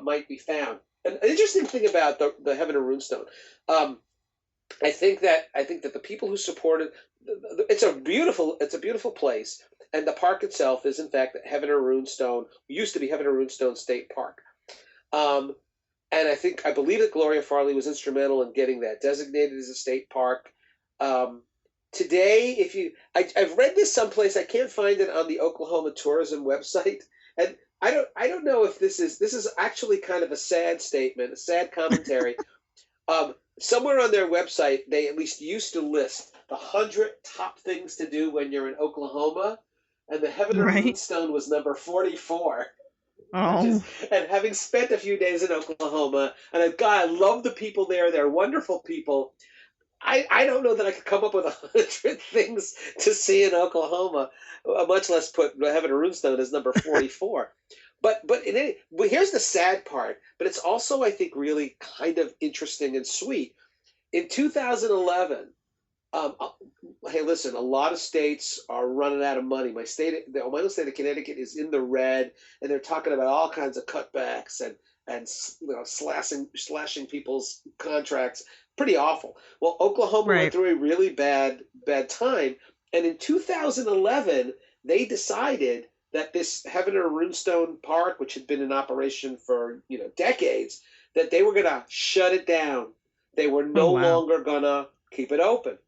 S3: might be found. An interesting thing about the Heaven of Runestone, I think that the people who supported it's a beautiful place, and the park itself is in fact Heaven of Runestone. Used to be Heaven of Runestone State Park, and I believe that Gloria Farley was instrumental in getting that designated as a state park. Today, I've read this someplace, I can't find it on the Oklahoma tourism website, and I don't know if this is actually kind of a sad statement, a sad commentary. Somewhere on their website, they at least used to list the 100 top things to do when you're in Oklahoma, and the Heaven of
S2: Right.
S3: Runestone was number 44.
S2: Oh.
S3: And having spent a few days in Oklahoma, and I love the people there. They're wonderful people. I don't know that I could come up with 100 things to see in Oklahoma, much less put Heaven of Runestone as number 44. But here's the sad part. But it's also, I think, really kind of interesting and sweet. In 2011, hey, listen, a lot of states are running out of money. My state of Connecticut is in the red, and they're talking about all kinds of cutbacks and slashing people's contracts. Pretty awful. Well, Oklahoma
S2: Right.
S3: went through a really bad time, and in 2011 they decided that this Heaven or Runestone Park, which had been in operation for decades, that they were going to shut it down. They were no
S2: Oh, wow.
S3: longer going to keep it open.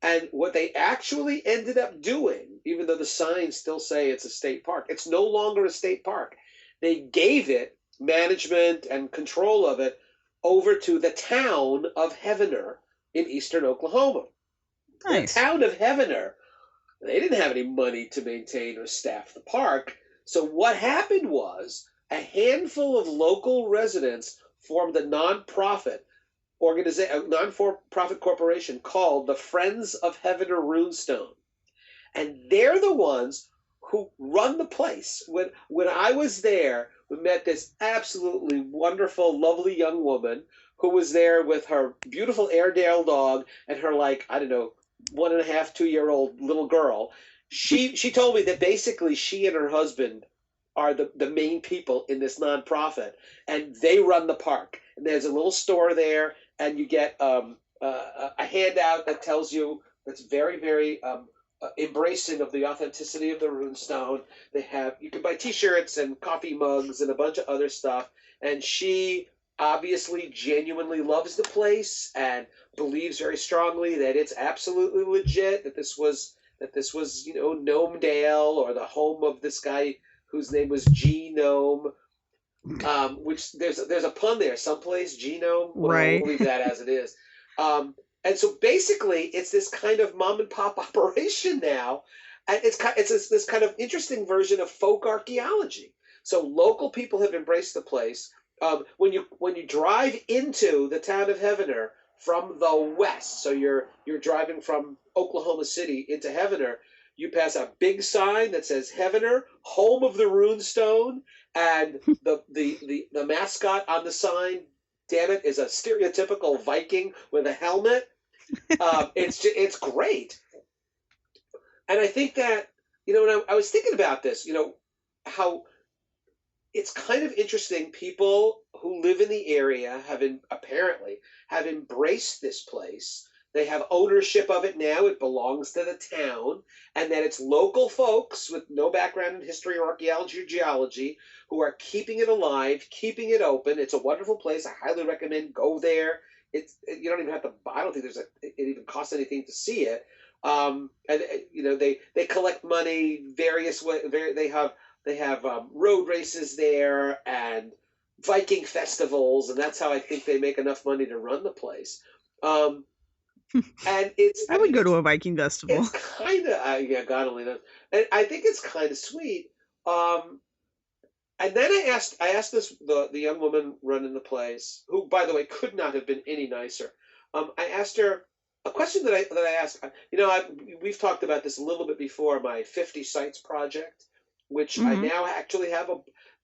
S3: And what they actually ended up doing, even though the signs still say it's a state park, it's no longer a state park. They gave it management and control of it over to the town of Heavener in eastern Oklahoma.
S2: Nice.
S3: The town of Heavener, they didn't have any money to maintain or staff the park. So what happened was a handful of local residents formed a non-profit corporation called the Friends of Heaven or Runestone. And they're the ones who run the place. When I was there, we met this absolutely wonderful, lovely young woman who was there with her beautiful Airedale dog and her, 1.5, 2-year-old little girl. She told me that basically she and her husband are the main people in this nonprofit, and they run the park. And there's a little store there, and you get a handout that tells you, that's very, very embracing of the authenticity of the Runestone. You can buy T-shirts and coffee mugs and a bunch of other stuff. And she obviously genuinely loves the place and believes very strongly that it's absolutely legit. That this was Gnomedale, or the home of this guy whose name was Genome. Which there's a pun there someplace, genome. Well,
S2: Right.
S3: we'll leave that as it is. And so basically, it's this kind of mom and pop operation now, and it's this kind of interesting version of folk archaeology. So local people have embraced the place. When you drive into the town of Heavener from the west, so you're driving from Oklahoma City into Heavener, you pass a big sign that says Heavener, home of the Runestone, and the mascot on the sign, damn it, is a stereotypical Viking with a helmet. It's great, and I think that when I was thinking about this, how it's kind of interesting. People who live in the area apparently have embraced this place. They have ownership of it now. It belongs to the town, and that it's local folks with no background in history or archaeology or geology who are keeping it alive, keeping it open. It's a wonderful place. I highly recommend go there. You don't even have to. I don't think it even costs anything to see it. And they collect money various ways. They have road races there, and Viking festivals, and that's how I think they make enough money to run the place. And it's
S2: I would go to a Viking festival.
S3: It's kind of yeah, God only knows, and I think it's kind of sweet. And then I asked the young woman running the place, who by the way could not have been any nicer. I asked her a question that I asked. We've talked about this a little bit before. My 50 sites project, which I now actually have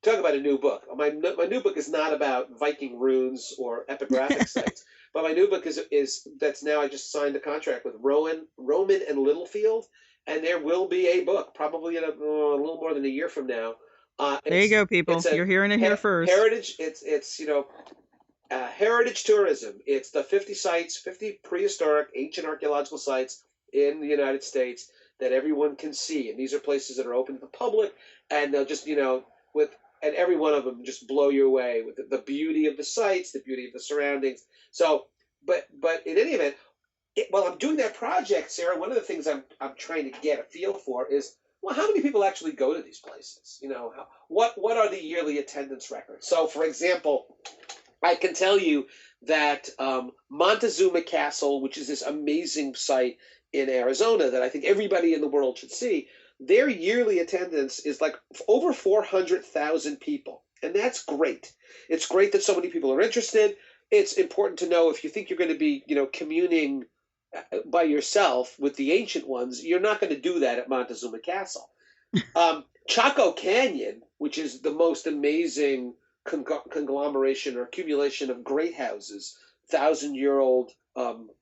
S3: talk about a new book. My new book is not about Viking runes or epigraphic sites, but my new book is that's now I just signed a contract with Roman and Littlefield, and there will be a book probably in a little more than a year from now.
S2: There you go, people. You're hearing it here first.
S3: Heritage. It's heritage tourism. It's the 50 sites, 50 prehistoric, ancient archaeological sites in the United States that everyone can see, and these are places that are open to the public, and they'll just and every one of them just blow you away with the beauty of the sites, the beauty of the surroundings. So, but in any event, while I'm doing that project, Sarah, one of the things I'm trying to get a feel for is, well, how many people actually go to these places? What are the yearly attendance records? So, for example, I can tell you that Montezuma Castle, which is this amazing site in Arizona that I think everybody in the world should see, their yearly attendance is like over 400,000 people. And that's great. It's great that so many people are interested. It's important to know if you think you're going to be, communing by yourself with the ancient ones, you're not going to do that at Montezuma Castle. Chaco Canyon, which is the most amazing conglomeration or accumulation of great houses, 1,000-year-old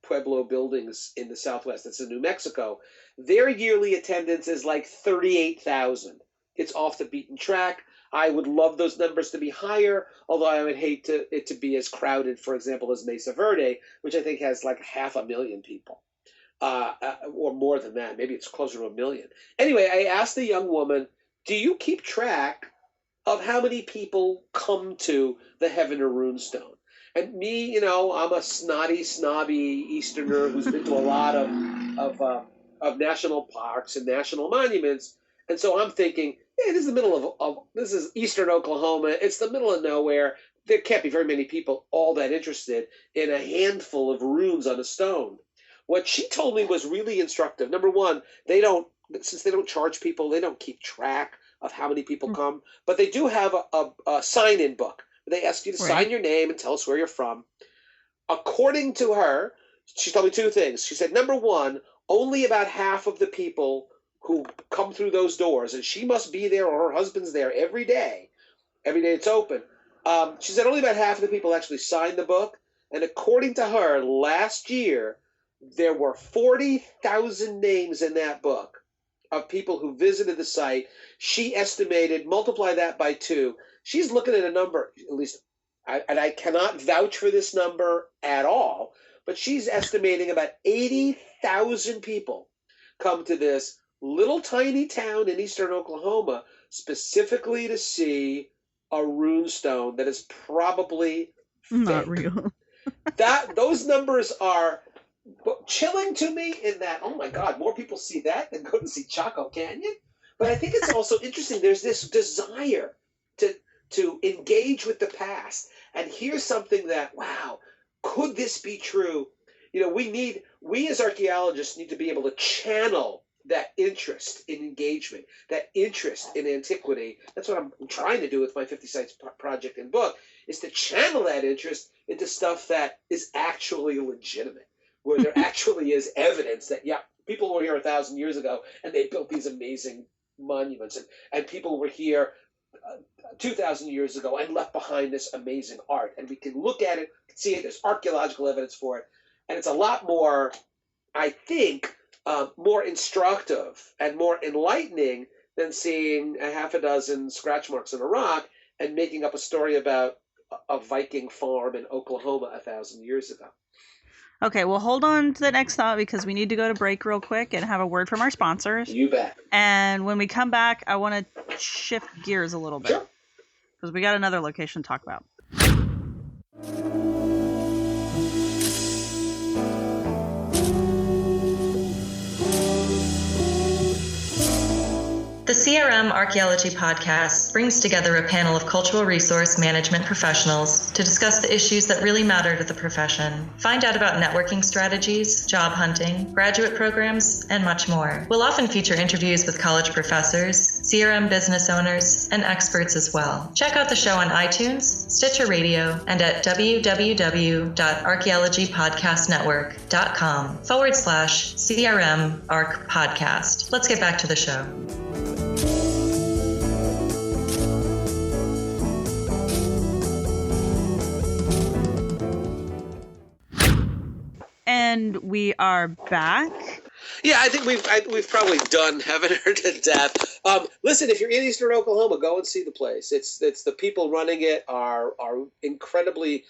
S3: Pueblo buildings in the Southwest. That's in New Mexico. Their yearly attendance is like 38,000. It's off the beaten track. I would love those numbers to be higher, although I would hate it to be as crowded, for example, as Mesa Verde, which I think has like 500,000 people, or more than that. Maybe it's closer to 1 million. Anyway, I asked the young woman, do you keep track of how many people come to the Heaven of Runestone? And me, I'm a snobby Easterner who's been to a lot of national parks and national monuments. And so I'm thinking, this is the middle this is Eastern Oklahoma. It's the middle of nowhere. There can't be very many people all that interested in a handful of runes on a stone. What she told me was really instructive. Number one, since they don't charge people, they don't keep track of how many people come, but they do have a sign-in book. They ask you to sign your name and tell us where you're from. According to her, she told me two things. She said, number one, only about half of the people who come through those doors, and she must be there or her husband's there every day it's open. She said only about half of the people actually signed the book, and according to her, last year, there were 40,000 names in that book of people who visited the site. She estimated, multiply that by 2, she's looking at a number, at least, and I cannot vouch for this number at all, but she's estimating about 80,000 people come to this little tiny town in eastern Oklahoma specifically to see a runestone that is probably
S2: not
S3: fake.
S2: real.
S3: Those numbers are chilling to me in that, oh my God, more people see that than go to see Chaco Canyon. But I think it's also interesting. There's this desire to engage with the past. And here's something that, wow, could this be true? We as archaeologists need to be able to channel that interest in engagement, that interest in antiquity. That's what I'm trying to do with my 50 Sites project and book, is to channel that interest into stuff that is actually legitimate, where there actually is evidence that, yeah, people were here 1,000 years ago and they built these amazing monuments, and people were here 2,000 years ago and left behind this amazing art, and we can look at it, see it, there's archaeological evidence for it, and it's a lot more, I think, more instructive and more enlightening than seeing a half a dozen scratch marks in a rock and making up a story about a Viking farm in Oklahoma 1,000 years ago.
S2: Okay, well, hold on to the next thought because we need to go to break real quick and have a word from our sponsors.
S3: You bet.
S2: And when we come back, I want to shift gears a little bit.
S3: Sure.
S2: Because we got another location to talk about.
S4: The CRM Archaeology podcast brings together a panel of cultural resource management professionals to discuss the issues that really matter to the profession. Find out about networking strategies, job hunting, graduate programs, and much more. We'll often feature interviews with college professors, CRM business owners, and experts as well. Check out the show on iTunes, Stitcher Radio, and at www.archaeologypodcastnetwork.com/CRM Arc Podcast. Let's get back to the show.
S2: And we are back.
S3: Yeah, I think we've probably done Heaven Her to death. Listen, if you're in Eastern Oklahoma, go and see the place. It's the people running it are incredibly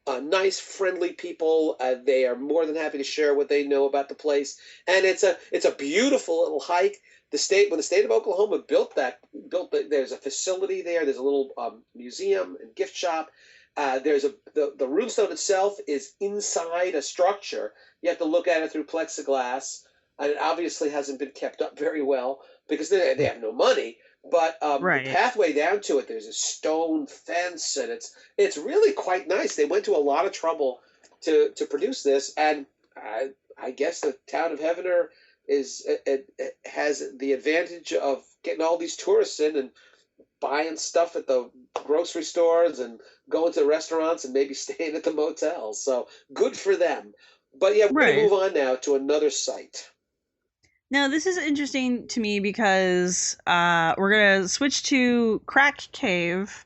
S3: nice, friendly people. They are more than happy to share what they know about the place, and it's a beautiful little hike. When the state of Oklahoma there's a facility there. There's a little museum and gift shop. The Runestone itself is inside a structure. You have to look at it through plexiglass, and it obviously hasn't been kept up very well because they have no money. But
S2: Right.
S3: The pathway down to it, there's a stone fence, and it's really quite nice. They went to a lot of trouble to produce this, and I guess the town of Heavener has the advantage of getting all these tourists in and buying stuff at the grocery stores and going to restaurants and maybe staying at the motels. So good for them. But yeah, we're going to move on now to another site.
S2: Now, this is interesting to me because we're going to switch to Crack Cave,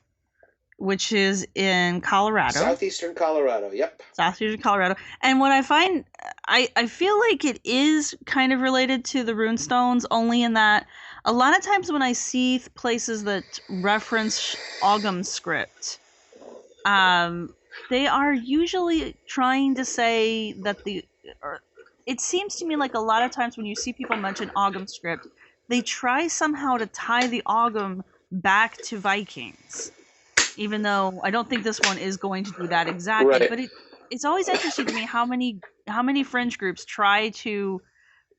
S2: which is in Colorado.
S3: Southeastern Colorado, yep.
S2: Southeastern Colorado. And what I find, I feel like it is kind of related to the Runestones, only in that a lot of times when I see places that reference Ogham script, they are usually trying to say that it seems to me like a lot of times when you see people mention Ogham script, they try somehow to tie the Ogham back to Vikings. Even though I don't think this one is going to do that exactly,
S3: Right.
S2: But it's always interesting to me how many fringe groups try to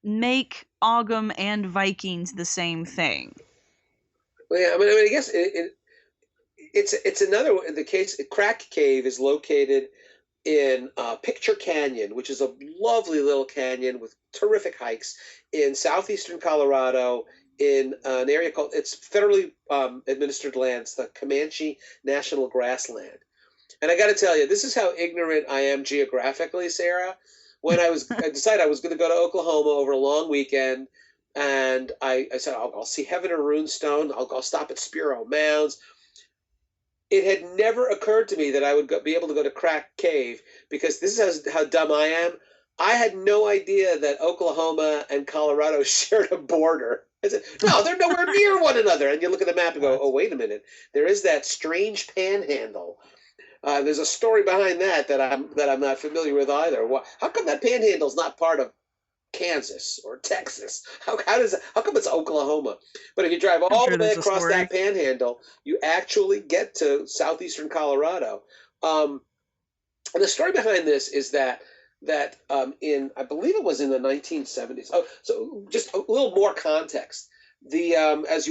S2: make Ogham and Vikings the same thing.
S3: Well, yeah, I mean, I guess it's another one. The case Crack Cave is located in Picture Canyon, which is a lovely little canyon with terrific hikes in southeastern Colorado, in an area called, it's federally administered lands, the Comanche National Grassland. And I got to tell you, this is how ignorant I am geographically, Sarah. When I decided I was going to go to Oklahoma over a long weekend, and I said, I'll see Heaven or Runestone, I'll stop at Spiro Mounds. It had never occurred to me that I would be able to go to Crack Cave, because this is how dumb I am. I had no idea that Oklahoma and Colorado shared a border. I said, no, they're nowhere near one another. And you look at the map and go, oh, wait a minute. There is that strange panhandle. There's a story behind that I'm not familiar with either. How come that panhandle is not part of Kansas or Texas? How come it's Oklahoma? But if you drive all the way across that panhandle, you actually get to southeastern Colorado. And the story behind this is that in, I believe it was in the 1970s. Oh, so just a little more context. As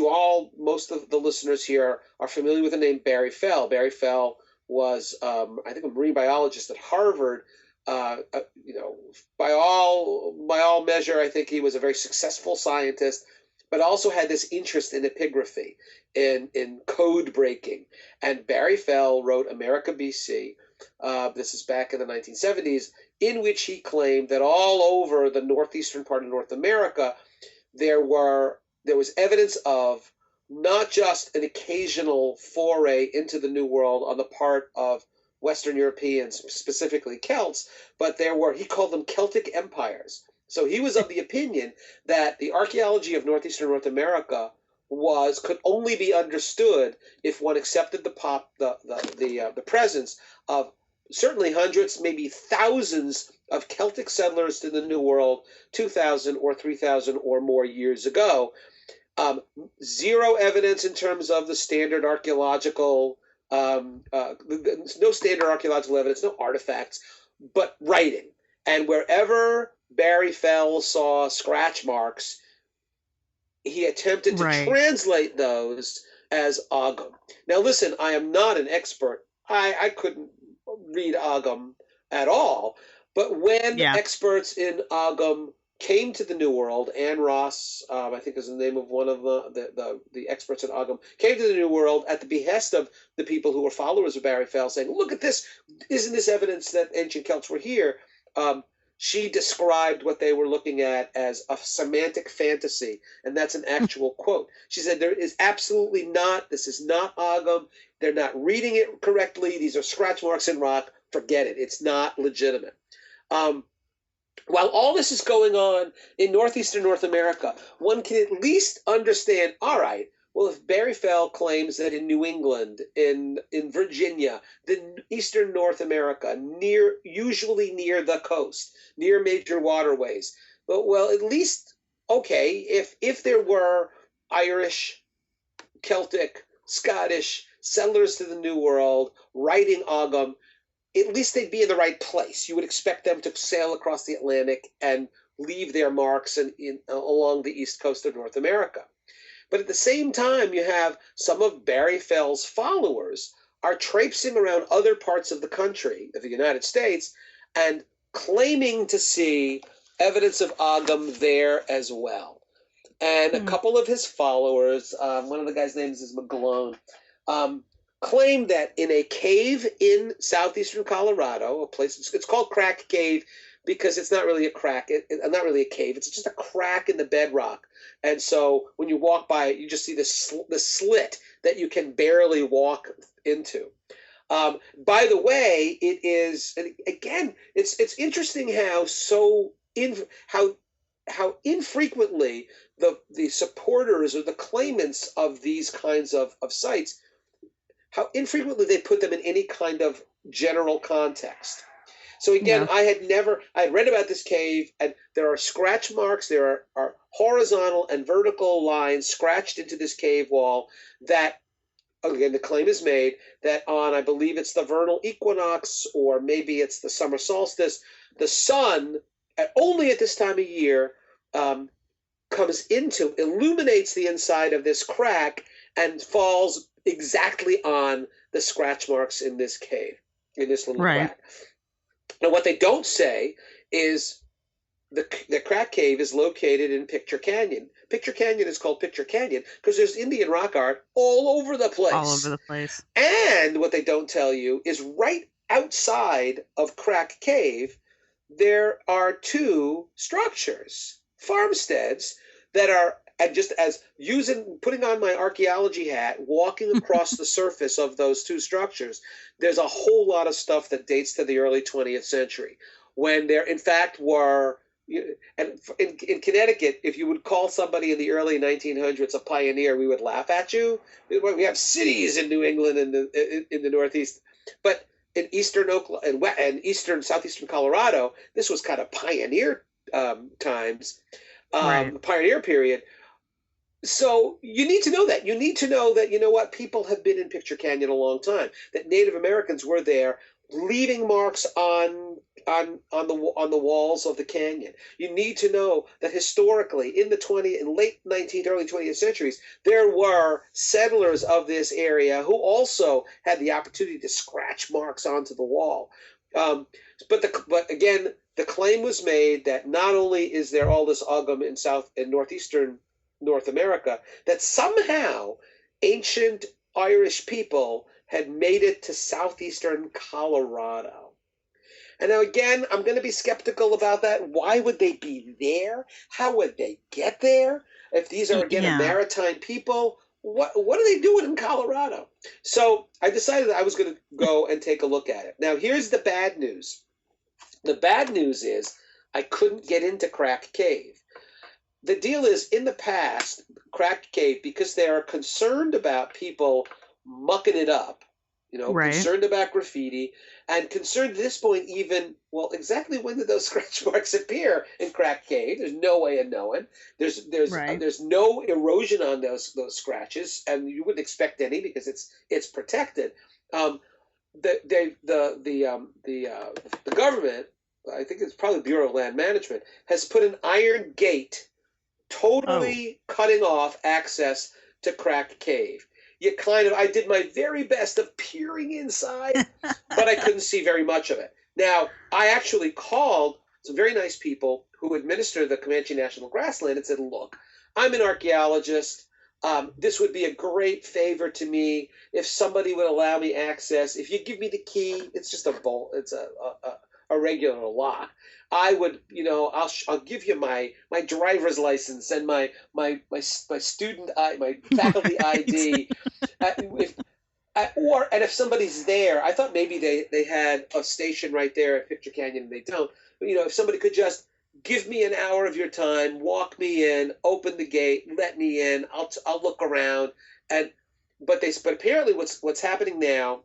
S3: most of the listeners here are familiar with the name Barry Fell. Barry Fell was, I think, a marine biologist at Harvard. By all measure, I think he was a very successful scientist, but also had this interest in epigraphy, in code breaking. And Barry Fell wrote America BC. This is back in the 1970s, in which he claimed that all over the northeastern part of North America, there was evidence of not just an occasional foray into the New World on the part of Western Europeans, specifically Celts, but he called them Celtic empires. So he was of the opinion that the archaeology of northeastern North America could only be understood if one accepted the presence of certainly hundreds, maybe thousands of Celtic settlers to the New World 2,000 or 3,000 or more years ago. Zero evidence in terms of the standard archaeological, no standard archaeological evidence, no artifacts, but writing. And wherever Barry Fell saw scratch marks, he attempted to
S2: Right.
S3: translate those as Ogham. Now, listen, I am not an expert. I couldn't read Ogham at all. But when
S2: Yeah.
S3: experts in Ogham came to the New World, Anne Ross, I think is the name of one of the experts in Ogham, came to the New World at the behest of the people who were followers of Barry Fell, saying, "Look at this! Isn't this evidence that ancient Celts were here?" She described what they were looking at as a semantic fantasy, and that's an actual quote. She said, "There is absolutely not. This is not Ogham. They're not reading it correctly. These are scratch marks in rock. Forget it. It's not legitimate." While all this is going on in northeastern North America, one can at least understand, all right, well, if Barry Fell claims that in New England, in Virginia, eastern North America, usually near the coast, near major waterways, well, at least, okay, if there were Irish, Celtic, Scottish settlers to the New World writing Ogham, at least they'd be in the right place. You would expect them to sail across the Atlantic and leave their marks along the east coast of North America. But at the same time, you have some of Barry Fell's followers are traipsing around other parts of the country, of the United States, and claiming to see evidence of Ogham there as well. And a couple of his followers, one of the guys' names is McGlone, claimed that in a cave in southeastern Colorado, a place, it's called Crack Cave because it's not really a crack, not really a cave, it's just a crack in the bedrock. And so when you walk by it, you just see the slit that you can barely walk into. By the way, it is, and again, it's interesting how infrequently the supporters or the claimants of these kinds of sites, how infrequently they put them in any kind of general context. So again, I had read about this cave, and there are scratch marks, there are horizontal and vertical lines scratched into this cave wall that, again, the claim is made that on, I believe it's the vernal equinox, or maybe it's the summer solstice, the sun, only at this time of year, illuminates the inside of this crack and falls exactly on the scratch marks in this cave, in this little crack. Now, what they don't say is the crack cave is located in Picture Canyon. Picture Canyon is called Picture Canyon because there's Indian rock art all over the place.
S2: All over the place.
S3: And what they don't tell you is right outside of Crack Cave, there are two structures, farmsteads, that are, and just as putting on my archaeology hat, walking across the surface of those two structures, there's a whole lot of stuff that dates to the early 20th century, when there, in fact, were, and in Connecticut, if you would call somebody in the early 1900s a pioneer, we would laugh at you. We have cities in New England and in the Northeast, but in eastern Oklahoma and southeastern Colorado, this was kind of pioneer times, pioneer period. So you need to know that. You need to know that, you know what, people have been in Picture Canyon a long time, that Native Americans were there leaving marks on the walls of the canyon. You need to know that historically in late 19th, early 20th centuries, there were settlers of this area who also had the opportunity to scratch marks onto the wall. But again, the claim was made that not only is there all this Ogham in northeastern North America, that somehow ancient Irish people had made it to southeastern Colorado. And now again, I'm going to be skeptical about that. Why would they be there? How would they get there? If these are, again, a maritime people, what are they doing in Colorado? So I decided that I was going to go and take a look at it. Now, here's the bad news. The bad news is I couldn't get into Crack Cave. The deal is, in the past, Crack Cave, because they are concerned about people mucking it up, concerned about graffiti, and concerned at this point even, well, exactly when did those scratch marks appear in Crack Cave? There's no way of knowing. There's no erosion on those scratches, and you wouldn't expect any because it's protected. The government, I think it's probably Bureau of Land Management, has put an iron gate totally cutting off access to Crack Cave. I did my very best of peering inside, but I couldn't see very much of it. Now, I actually called some very nice people who administer the Comanche National Grassland and said, look, I'm an archaeologist. This would be a great favor to me if somebody would allow me access. If you give me the key, it's just a bolt. It's a regular lock. I would, I'll give you my driver's license and my student my faculty ID. And if somebody's there, I thought maybe they had a station right there at Picture Canyon, and they don't. But, if somebody could just give me an hour of your time, walk me in, open the gate, let me in. I'll look around. But apparently what's happening now,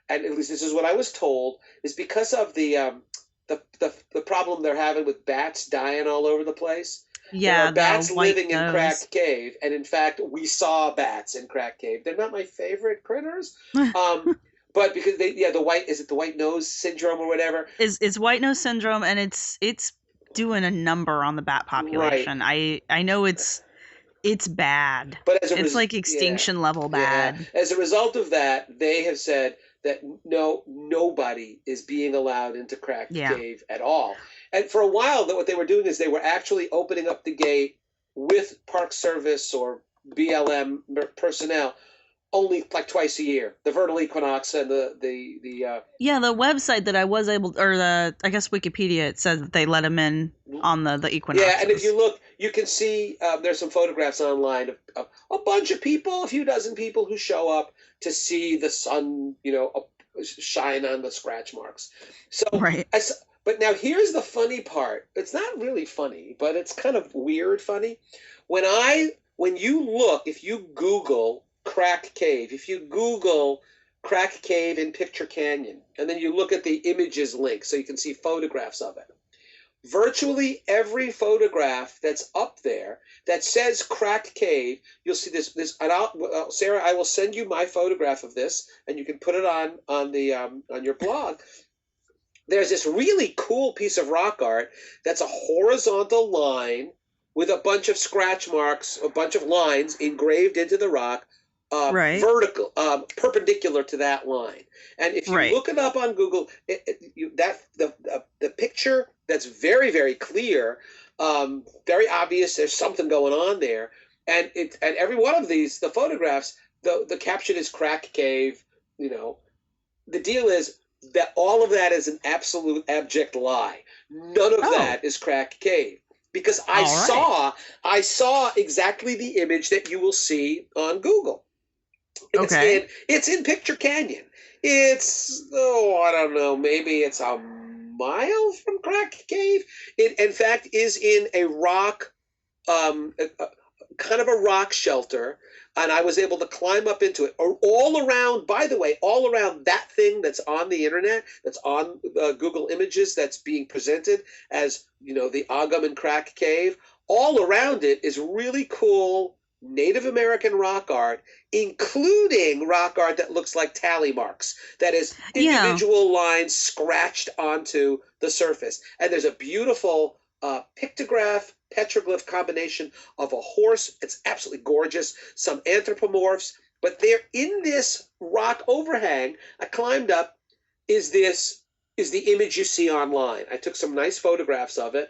S3: and at least this is what I was told, is because of the problem they're having with bats dying all over the place.
S2: Yeah,
S3: there are bats living in Crack Cave, and in fact, we saw bats in Crack Cave. They're not my favorite critters, but because the white nose syndrome or whatever
S2: is white nose syndrome, and it's doing a number on the bat population. Right. I know it's bad, but it's like extinction level bad.
S3: Yeah. As a result of that, they have said that nobody is being allowed into Crack Cave at all. And for a while, what they were doing is they were actually opening up the gate with Park Service or BLM personnel only like twice a year. The vernal equinox and the
S2: website that I was able, or I guess Wikipedia, it says that they let them in on the equinox.
S3: Yeah, and if you look, you can see there's some photographs online of a bunch of people, a few dozen people who show up to see the sun, shine on the scratch marks. So,
S2: right.
S3: But now here's the funny part. It's not really funny, but it's kind of weird funny. When you look, if you Google Crack Cave, if you Google Crack Cave in Picture Canyon, and then you look at the images link so you can see photographs of it, virtually every photograph that's up there that says Crack Cave, you'll see this. And Sarah, I will send you my photograph of this, and you can put it on your blog. There's this really cool piece of rock art that's a horizontal line with a bunch of scratch marks, a bunch of lines engraved into the rock, vertical, perpendicular to that line. And if you look it up on Google, the picture that's very, very clear, very obvious. There's something going on there, and every one of these, the photographs, the caption is Crack Cave. The deal is that all of that is an absolute abject lie. None of that is Crack Cave, because I saw exactly the image that you will see on Google. It's in Picture Canyon. It's I don't know, maybe it's a mile from Crack Cave. It in fact is in a rock, kind of a rock shelter. And I was able to climb up into it. All around, by the way, all around that thing that's on the internet, that's on Google Images, that's being presented as, the Agam and Crack Cave, all around it is really cool Native American rock art, including rock art that looks like tally marks. That is individual lines scratched onto the surface. And there's a beautiful petroglyph combination of a horse. It's absolutely gorgeous. Some anthropomorphs, but they're in this rock overhang. I climbed up. Is the image you see online? I took some nice photographs of it.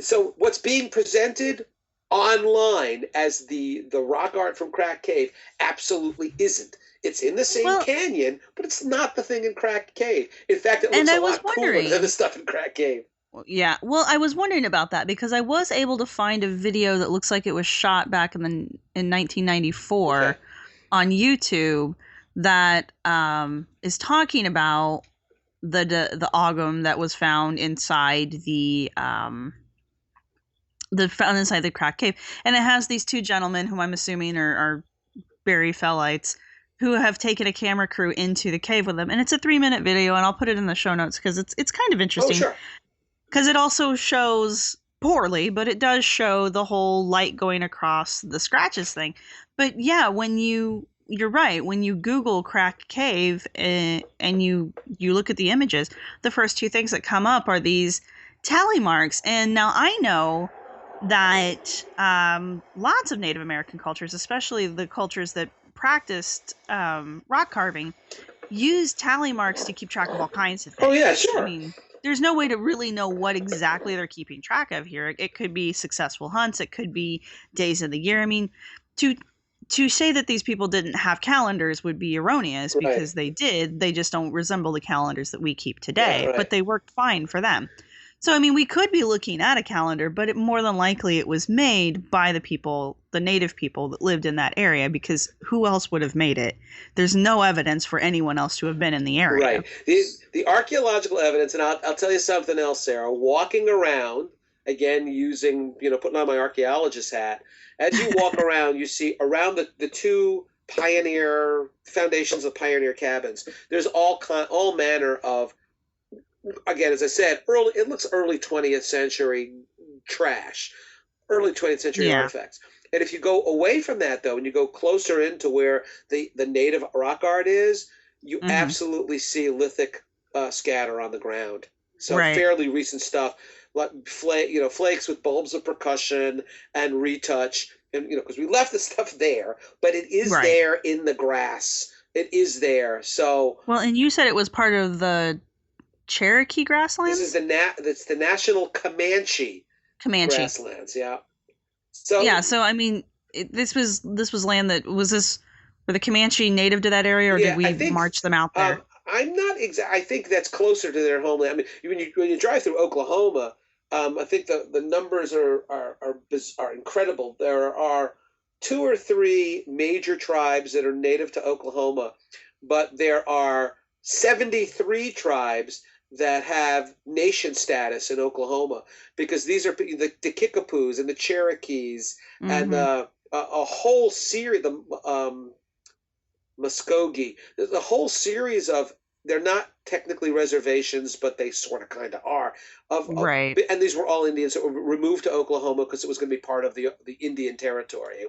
S3: So what's being presented online as the rock art from Crack Cave absolutely isn't. It's in the same canyon, but it's not the thing in Crack Cave. In fact, it looks a lot cooler than the stuff in Crack Cave.
S2: Yeah, well, I was wondering about that because I was able to find a video that looks like it was shot back in 1994 on YouTube that is talking about the Agam that was found inside the Crack Cave, and it has these two gentlemen who I'm assuming are Barry Fellites who have taken a camera crew into the cave with them, and it's a 3-minute video, and I'll put it in the show notes because it's kind of interesting.
S3: Oh, sure.
S2: Because it also shows poorly, but it does show the whole light going across the scratches thing. But yeah, you're right. When you Google Crack Cave and you look at the images, the first two things that come up are these tally marks. And now I know that lots of Native American cultures, especially the cultures that practiced rock carving, used tally marks to keep track of all kinds of things.
S3: Oh yeah, sure.
S2: I mean, there's no way to really know what exactly they're keeping track of here. It could be successful hunts. It could be days of the year. I mean, to say that these people didn't have calendars would be erroneous, because they did. They just don't resemble the calendars that we keep today. But they worked fine for them. So, I mean, we could be looking at a calendar, but more than likely it was made by the people, the native people that lived in that area, because who else would have made it? There's no evidence for anyone else to have been in the area.
S3: Right. The archaeological evidence, and I'll tell you something else, Sarah. Walking around, again, using, putting on my archaeologist hat, as you walk around, you see around the two pioneer foundations of pioneer cabins, there's all manner of, again, as I said, it looks early 20th century trash, early 20th century artifacts. And if you go away from that, though, and you go closer into where the native rock art is, you absolutely see lithic scatter on the ground. So fairly recent stuff, like flakes with bulbs of percussion and retouch, and because we left the stuff there, but it is there in the grass. It is there. So
S2: well, and you said it was part of the Cherokee grasslands?
S3: This is it's the National Comanche grasslands, yeah.
S2: So I mean, this was land that were the Comanche native to that area, or did we march them out there?
S3: I'm not I think that's closer to their homeland. I mean, when you drive through Oklahoma, I think the numbers are incredible. There are 2 or 3 major tribes that are native to Oklahoma, but there are 73 tribes that have nation status in Oklahoma, because these are the Kickapoos and the Cherokees and a whole series, the Muskogee. There's a whole series of, they're not technically reservations, but they sort of kind of are. And these were all Indians that were removed to Oklahoma because it was going to be part of the Indian territory.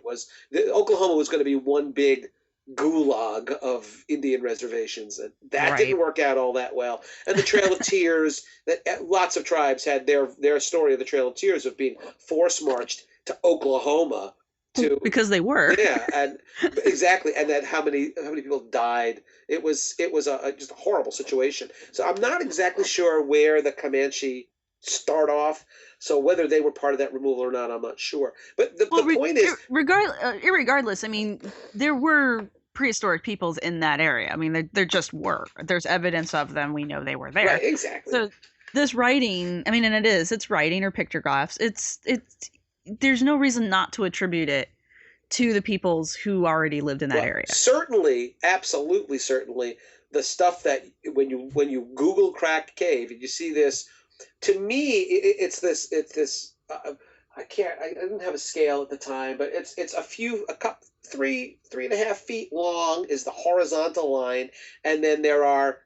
S3: Oklahoma was going to be one big gulag of Indian reservations, and that didn't work out all that well. And the Trail of Tears, that lots of tribes had their story of the Trail of Tears of being force marched to Oklahoma because
S2: they were
S3: and exactly, and then how many people died. It was just a horrible situation. So I'm not exactly sure where the Comanche start off. So whether they were part of that removal or not, I'm not sure. But the point is,
S2: irregardless, I mean, there were prehistoric peoples in that area. I mean, there just were. There's evidence of them. We know they were there.
S3: Right, exactly.
S2: So this writing, I mean, and it's writing or pictographs. It's there's no reason not to attribute it to the peoples who already lived in that area.
S3: Certainly, absolutely, certainly, the stuff that when you Google cracked cave and you see this, to me, it's this. I didn't have a scale at the time, but it's a couple, 3.5 feet long is the horizontal line, and then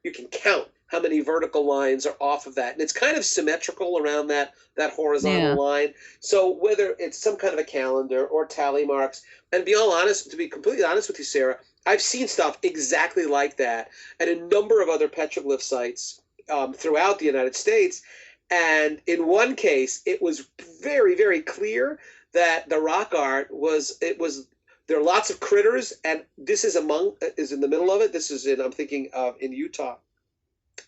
S3: you can count how many vertical lines are off of that, and it's kind of symmetrical around that horizontal line. So whether it's some kind of a calendar or tally marks, and to be completely honest with you, Sarah, I've seen stuff exactly like that at a number of other petroglyph sites throughout the United States. And in one case, it was very, very clear that the rock art there are lots of critters, and this is in the middle of it. This is I'm thinking of in Utah.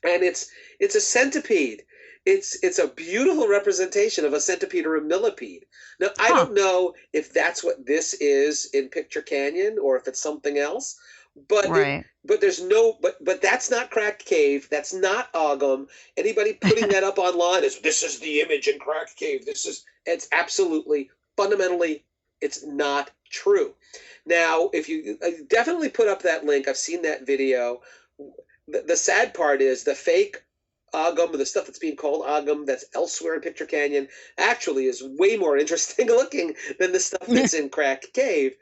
S3: And it's a centipede. It's a beautiful representation of a centipede or a millipede. Now, I don't know if that's what this is in Picture Canyon or if it's something else. But but that's not Cracked Cave. That's not Ogum. Anybody putting that up online this is the image in Cracked Cave. It's absolutely, fundamentally, it's not true. Now, if you definitely put up that link, I've seen that video. The sad part is the fake Ogum, the stuff that's being called Ogum that's elsewhere in Picture Canyon, actually is way more interesting looking than the stuff that's in Cracked Cave.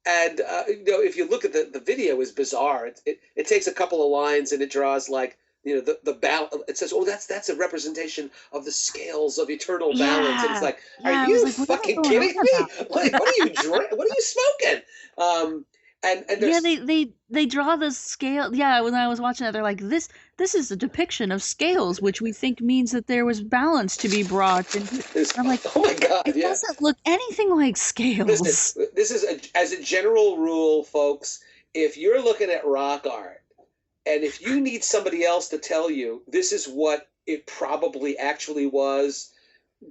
S3: And if you look at the video, is bizarre. It takes a couple of lines and it draws like the balance. It says, "Oh, that's a representation of the scales of eternal balance." And it's like, are you fucking kidding me? Like, what are you smoking? And
S2: Yeah,
S3: there's
S2: they draw the scale. Yeah, when I was watching it, they're like, this is a depiction of scales, which we think means that there was balance to be brought. And
S3: there's
S2: I'm like,
S3: oh my God,
S2: it
S3: yeah.
S2: doesn't look anything like
S3: Listen,
S2: scales.
S3: this is as a general rule, folks. If you're looking at rock art, and if you need somebody else to tell you this is what it probably actually was,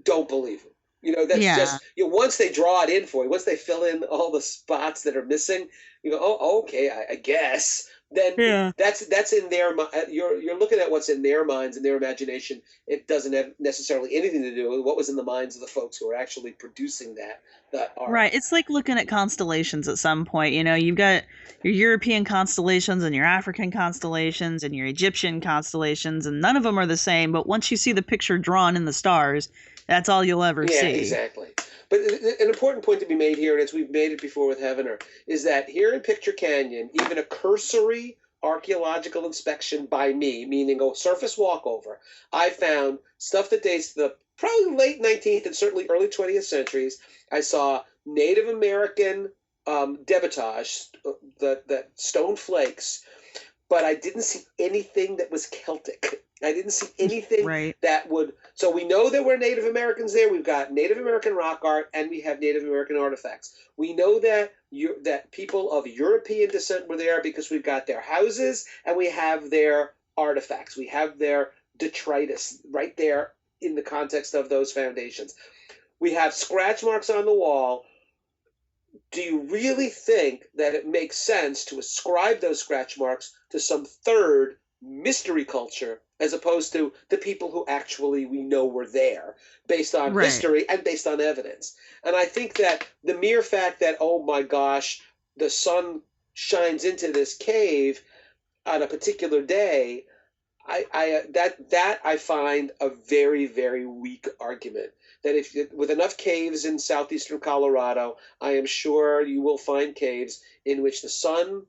S3: don't believe it. That's
S2: Yeah.
S3: just once they draw it in for you, once they fill in all the spots that are missing, you go, oh, okay, I guess. Then
S2: Yeah.
S3: that's in their mind. You're looking at what's in their minds and their imagination. It doesn't have necessarily anything to do with what was in the minds of the folks who are actually producing that art.
S2: Right. It's like looking at constellations at some point. You've got your European constellations and your African constellations and your Egyptian constellations, and none of them are the same. But once you see the picture drawn in the stars, that's all you'll ever
S3: Yeah,
S2: see.
S3: exactly. But an important point to be made here, and as we've made it before with Heavener, is that here in Picture Canyon, even a cursory archaeological inspection by me, meaning a surface walkover, I found stuff that dates to the probably late 19th and certainly early 20th centuries. I saw Native American debitage, that stone flakes, but I didn't see anything that was Celtic. I didn't see anything
S2: Right.
S3: that would. So we know there were Native Americans there. We've got Native American rock art, and we have Native American artifacts. We know that that people of European descent were there because we've got their houses and we have their artifacts. We have their detritus right there in the context of those foundations. We have scratch marks on the wall. Do you really think that it makes sense to ascribe those scratch marks to some third mystery culture as opposed to the people who actually we know were there based on
S2: Right.
S3: history and based on evidence? And I think that the mere fact that, oh my gosh, the sun shines into this cave on a particular day, that I find a very, very weak argument. That if with enough caves in southeastern Colorado, I am sure you will find caves in which the sun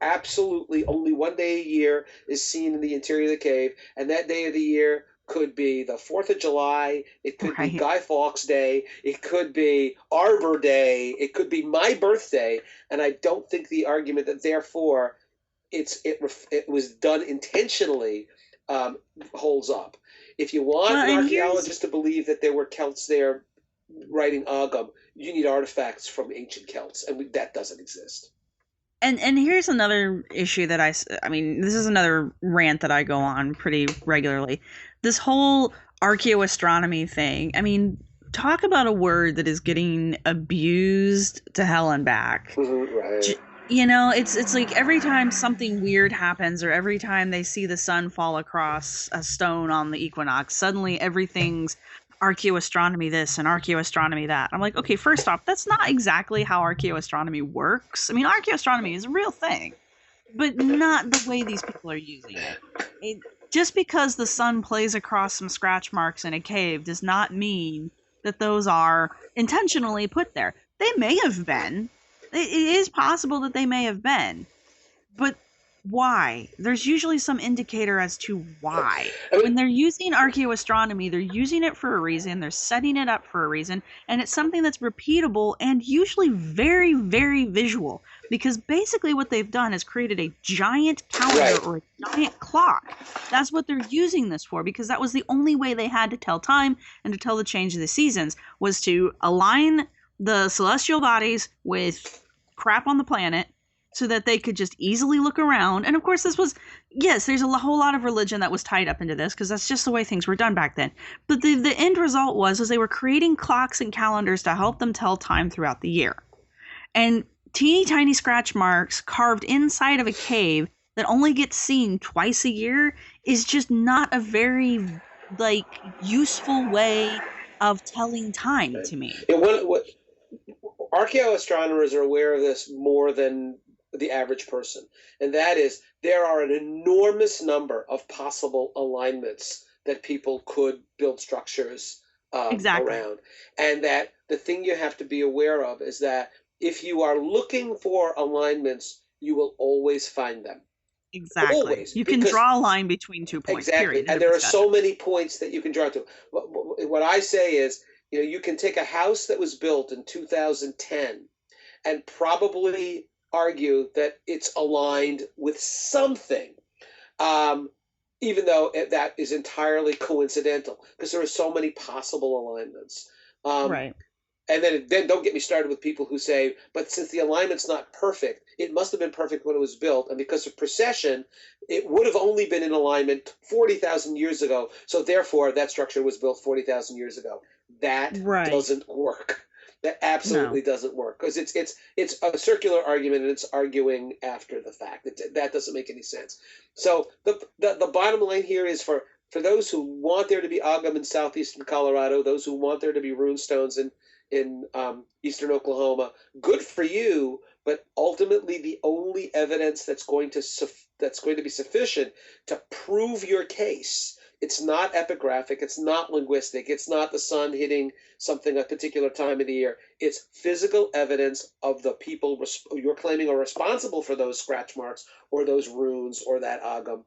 S3: absolutely only one day a year is seen in the interior of the cave, and that day of the year could be the 4th of July, it could
S2: Right.
S3: be Guy Fawkes Day, it could be Arbor Day, it could be my birthday, and I don't think the argument that therefore it was done intentionally holds up. If you want
S2: Well,
S3: an
S2: and
S3: archaeologist to believe that there were Celts there writing Ogham, you need artifacts from ancient Celts, and that doesn't exist.
S2: And here's another issue that I mean, this is another rant that I go on pretty regularly. This whole archaeoastronomy thing. I mean, talk about a word that is getting abused to hell and back.
S3: Right.
S2: It's like every time something weird happens or every time they see the sun fall across a stone on the equinox, suddenly everything's archaeoastronomy this and archaeoastronomy that. I'm like, okay, first off, that's not exactly how archaeoastronomy works. I mean, archaeoastronomy is a real thing, but not the way these people are using it. Just because the sun plays across some scratch marks in a cave does not mean that those are intentionally put there. They may have been. It is possible that they may have been, but why? There's usually some indicator as to why. When they're using archaeoastronomy, they're using it for a reason, they're setting it up for a reason, and it's something that's repeatable and usually very, very visual, because basically what they've done is created a giant calendar or a giant clock. That's what they're using this for, because that was the only way they had to tell time and to tell the change of the seasons, was to align the celestial bodies with crap on the planet so that they could just easily look around. And of course, there's a whole lot of religion that was tied up into this, because that's just the way things were done back then. But the end result was they were creating clocks and calendars to help them tell time throughout the year. And teeny tiny scratch marks carved inside of a cave that only gets seen twice a year is just not a very useful way of telling time to me.
S3: Archaeoastronomers are aware of this more than the average person, and that is there are an enormous number of possible alignments that people could build structures around, and that the thing you have to be aware of is that if you are looking for alignments, you will always find them.
S2: Exactly.
S3: Always,
S2: you can draw a line between 2 points.
S3: Exactly,
S2: Period.
S3: and there are so many points that you can draw to. What I say is, you can take a house that was built in 2010 and probably argue that it's aligned with something, even though that is entirely coincidental, because there are so many possible alignments.
S2: Right.
S3: And then don't get me started with people who say, but since the alignment's not perfect, it must have been perfect when it was built, and because of precession, it would have only been in alignment 40,000 years ago, so therefore that structure was built 40,000 years ago. That doesn't work. That absolutely doesn't work, because it's a circular argument, and it's arguing after the fact. That doesn't make any sense. So the bottom line here is for those who want there to be Ogam in southeastern Colorado, those who want there to be runestones in eastern Oklahoma, good for you. But ultimately, the only evidence that's going to be sufficient to prove your case, it's not epigraphic, it's not linguistic, it's not the sun hitting something a particular time of the year. It's physical evidence of the people you're claiming are responsible for those scratch marks or those runes or that Ogam.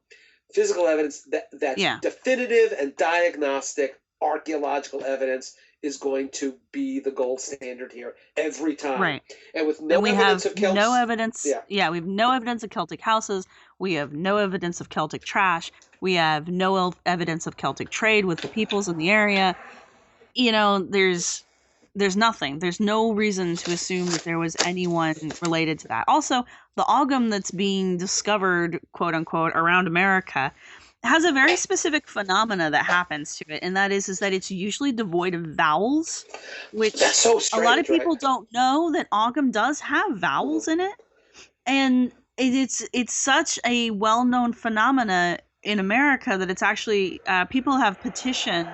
S3: Physical evidence that's definitive and diagnostic archaeological evidence is going to be the gold standard here every time.
S2: Right.
S3: And with no evidence of Celts.
S2: No evidence. Yeah, we have no evidence of Celtic houses. We have no evidence of Celtic trash. We have no evidence of Celtic trade with the peoples in the area. You know, there's nothing. There's no reason to assume that there was anyone related to that. Also, the Ogam that's being discovered, quote unquote, around America has a very specific phenomena that happens to it, and that is that it's usually devoid of vowels, which
S3: that's so strange,
S2: a lot of people don't know that Ogam does have vowels in it, and it's such a well-known phenomena in America that it's actually people have petitioned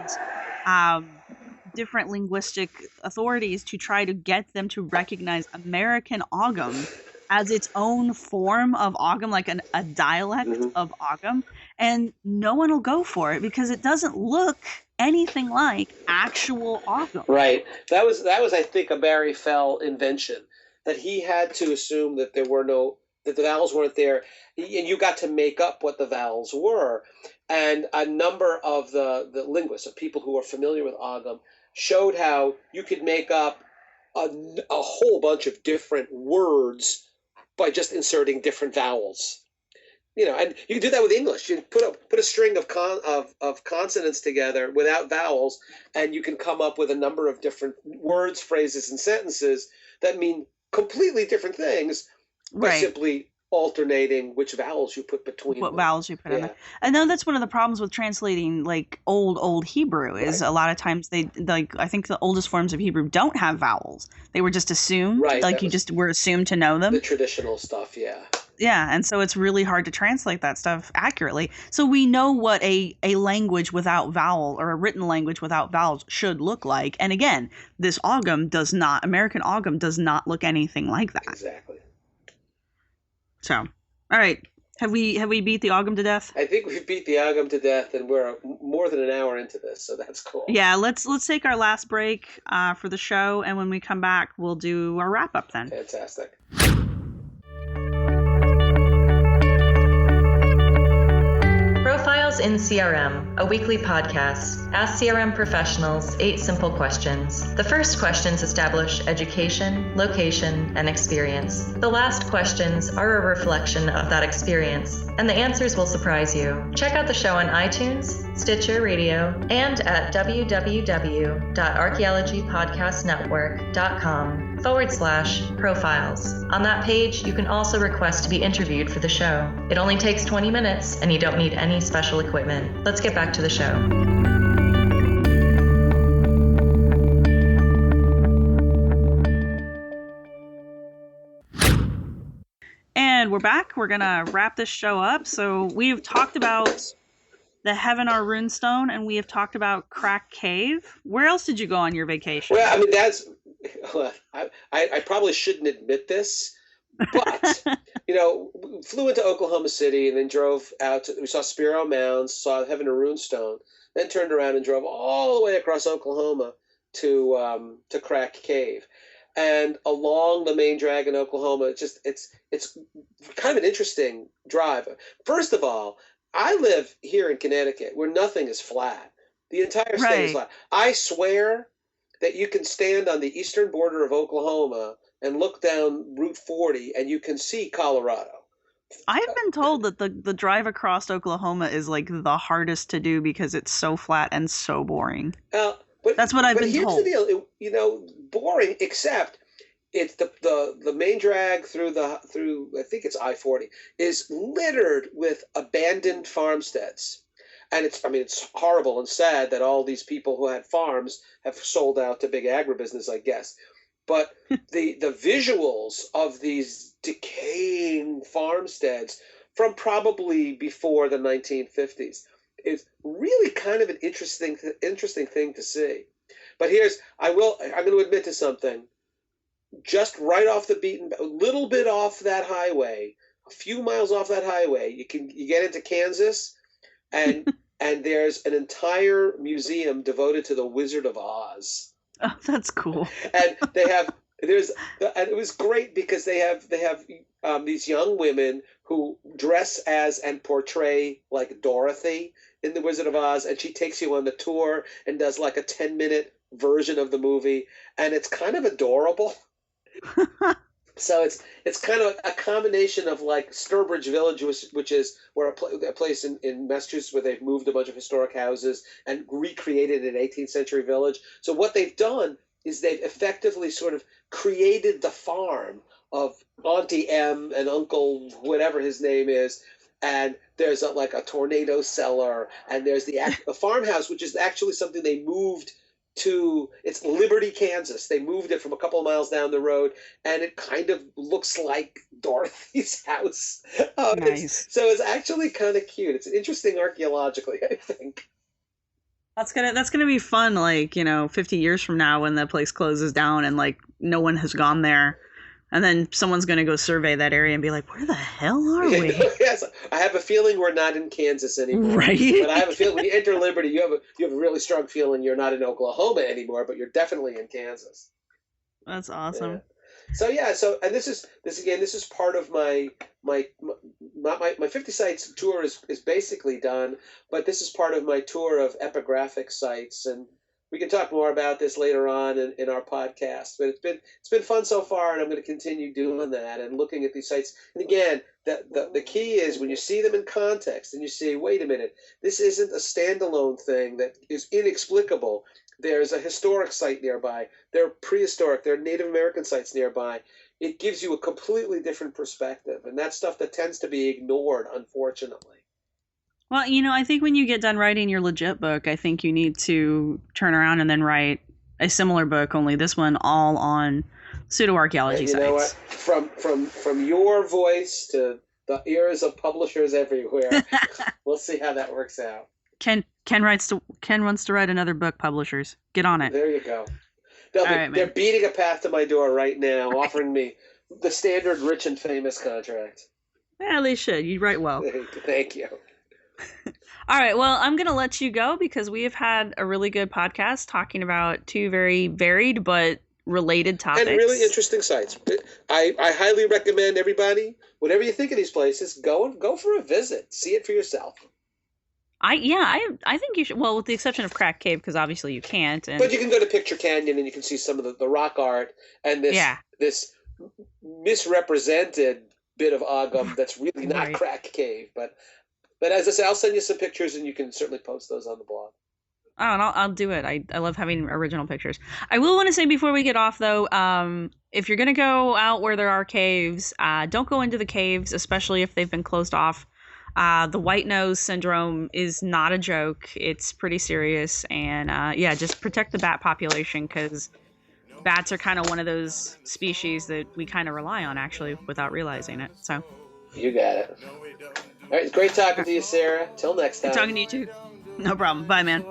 S2: different linguistic authorities to try to get them to recognize American Ogam as its own form of Ogam, like a dialect of Ogam, and no one will go for it because it doesn't look anything like actual Ogam.
S3: Right. That was I think a Barry Fell invention, that he had to assume that that the vowels weren't there, and you got to make up what the vowels were. And a number of the linguists, of people who are familiar with Ogam, showed how you could make up a whole bunch of different words by just inserting different vowels. You know, and you can do that with English. You put a string of consonants together without vowels, and you can come up with a number of different words, phrases, and sentences that mean completely different things by simply alternating which vowels you put between them.
S2: Vowels you put in there. I know that's one of the problems with translating like old Hebrew is a lot of times they, like, I think the oldest forms of Hebrew don't have vowels. They were just assumed, like you just were assumed to know them.
S3: The traditional stuff,
S2: Yeah, and so it's really hard to translate that stuff accurately. So we know what a language without vowel, or a written language without vowels, should look like. And again, this Ogam does not, American Ogam does not look anything like that.
S3: Exactly.
S2: So, all right. Have we beat the Ogam to death?
S3: I think we've beat the Ogam to death, and we're more than an hour into this, so that's cool.
S2: Yeah, let's take our last break for the show, and when we come back, we'll do our wrap-up then.
S3: Fantastic.
S4: Profiles in CRM, a weekly podcast. Ask CRM professionals 8 simple questions. The first questions establish education, location, and experience. The last questions are a reflection of that experience, and the answers will surprise you. Check out the show on iTunes, Stitcher Radio, and at www.archaeologypodcastnetwork.com/profiles. On that page, you can also request to be interviewed for the show. It only takes 20 minutes, and you don't need any special equipment. Let's get back to the show.
S2: And we're back. We're going to wrap this show up. So we've talked about the Heavenar Runestone, and we have talked about Crack Cave. Where else did you go on your vacation?
S3: Well, I mean, I probably shouldn't admit this, but, you know, we flew into Oklahoma City and then drove out. We saw Spiro Mounds, saw Heavenar Runestone, then turned around and drove all the way across Oklahoma to Crack Cave. And along the main drag in Oklahoma, it's kind of an interesting drive. First of all, I live here in Connecticut where nothing is flat. The entire state is flat. I swear that you can stand on the eastern border of Oklahoma and look down Route 40 and you can see Colorado.
S2: I've been told that the drive across Oklahoma is like the hardest to do because it's so flat and so boring. That's what I've been told.
S3: But here's the deal, boring, except it's the main drag through I think it's I-40 is littered with abandoned farmsteads. And it's horrible and sad that all these people who had farms have sold out to big agribusiness, I guess. But the visuals of these decaying farmsteads from probably before the 1950s is really kind of an interesting thing to see. But I'm going to admit to something. Just right off a little bit off that highway, a few miles off that highway, you get into Kansas, and there's an entire museum devoted to the Wizard of Oz.
S2: Oh, that's cool.
S3: And and it was great because they have these young women who dress as and portray like Dorothy in the Wizard of Oz, and she takes you on the tour and does like a 10-minute version of the movie, and it's kind of adorable. So it's kind of a combination of like Sturbridge Village, which is where a place in Massachusetts where they've moved a bunch of historic houses and recreated an 18th century village. So what they've done is they've effectively sort of created the farm of Auntie M and Uncle whatever his name is, and there's like a tornado cellar, and there's the farmhouse, which is actually something they moved to. It's Liberty, Kansas. They moved it from a couple of miles down the road, and it kind of looks like Dorothy's house.
S2: Nice.
S3: So it's actually kind of cute. It's interesting archaeologically, I think.
S2: That's gonna be fun, like, 50 years from now when the place closes down and like no one has gone there. And then someone's going to go survey that area and be like, where the hell are we?
S3: Yes, I have a feeling we're not in Kansas anymore.
S2: Right?
S3: But I have a feeling when you enter Liberty, you have a really strong feeling you're not in Oklahoma anymore, but you're definitely in Kansas.
S2: That's awesome.
S3: Yeah. So and this is part of my 50 sites tour is basically done, but this is part of my tour of epigraphic sites, and we can talk more about this later on in our podcast. But it's been fun so far, and I'm going to continue doing that and looking at these sites. And again, the key is when you see them in context and you say, wait a minute, this isn't a standalone thing that is inexplicable. There's a historic site nearby. There are prehistoric. There are Native American sites nearby. It gives you a completely different perspective, and that's stuff that tends to be ignored, unfortunately.
S2: Well, I think when you get done writing your legit book, I think you need to turn around and then write a similar book, only this one all on pseudo-archaeology sites. You know what?
S3: From your voice to the ears of publishers everywhere, we'll see how that works out. Ken
S2: wants to write another book, publishers. Get on it.
S3: There you go. They're beating a path to my door right now, offering me the standard rich and famous contract.
S2: Yeah, they should. You write well.
S3: Thank you.
S2: All right, well, I'm going to let you go because we have had a really good podcast talking about two very varied but related topics.
S3: And really interesting sites. I highly recommend everybody, whatever you think of these places, go for a visit. See it for yourself.
S2: I think you should, well, with the exception of Crack Cave, because obviously you can't.
S3: But you can go to Picture Canyon and you can see some of the rock art and this misrepresented bit of Agam that's really not Crack Cave, But as I say, I'll send you some pictures, and you can certainly post those on the blog.
S2: Oh, and I'll do it. I love having original pictures. I will want to say before we get off, though, if you're going to go out where there are caves, don't go into the caves, especially if they've been closed off. The white nose syndrome is not a joke. It's pretty serious. And just protect the bat population, because bats are kind of one of those species that we kind of rely on, actually, without realizing it. So
S3: you got it. All right, it's great talking to you, Sarah. Till next time.
S2: Good talking to you, too. No problem. Bye, man.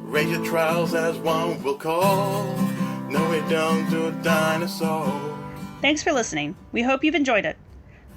S1: Raise your trials as one will call. No, we don't do a dinosaur.
S2: Thanks for listening. We hope you've enjoyed it.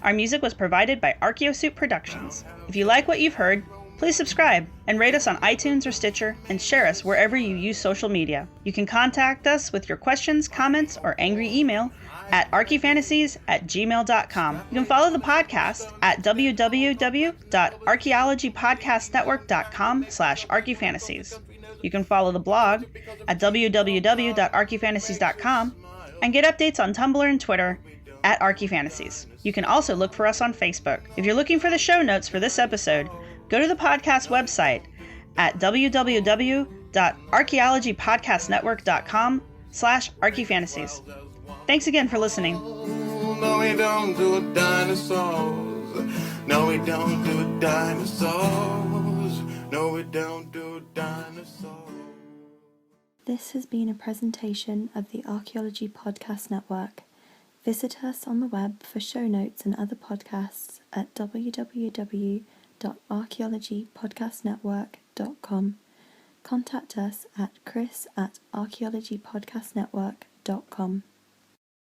S2: Our music was provided by Archaeosuit Productions. If you like what you've heard, please subscribe and rate us on iTunes or Stitcher, and share us wherever you use social media. You can contact us with your questions, comments, or angry email at archifantasies@gmail.com. You can follow the podcast at www.archaeologypodcastnetwork.com/archifantasies. You can follow the blog at www.archifantasies.com, and get updates on Tumblr and Twitter at ArchaeFantasies. You can also look for us on Facebook. If you're looking for the show notes for this episode, go to the podcast website at www.archaeologypodcastnetwork.com/ArchaeFantasies. Thanks again for listening.
S1: No, we don't do dinosaurs. No, we don't do dinosaurs. No, we don't do dinosaurs.
S5: This has been a presentation of the Archaeology Podcast Network. Visit us on the web for show notes and other podcasts at www.archaeologypodcastnetwork.com. Contact us at chris@archaeologypodcastnetwork.com.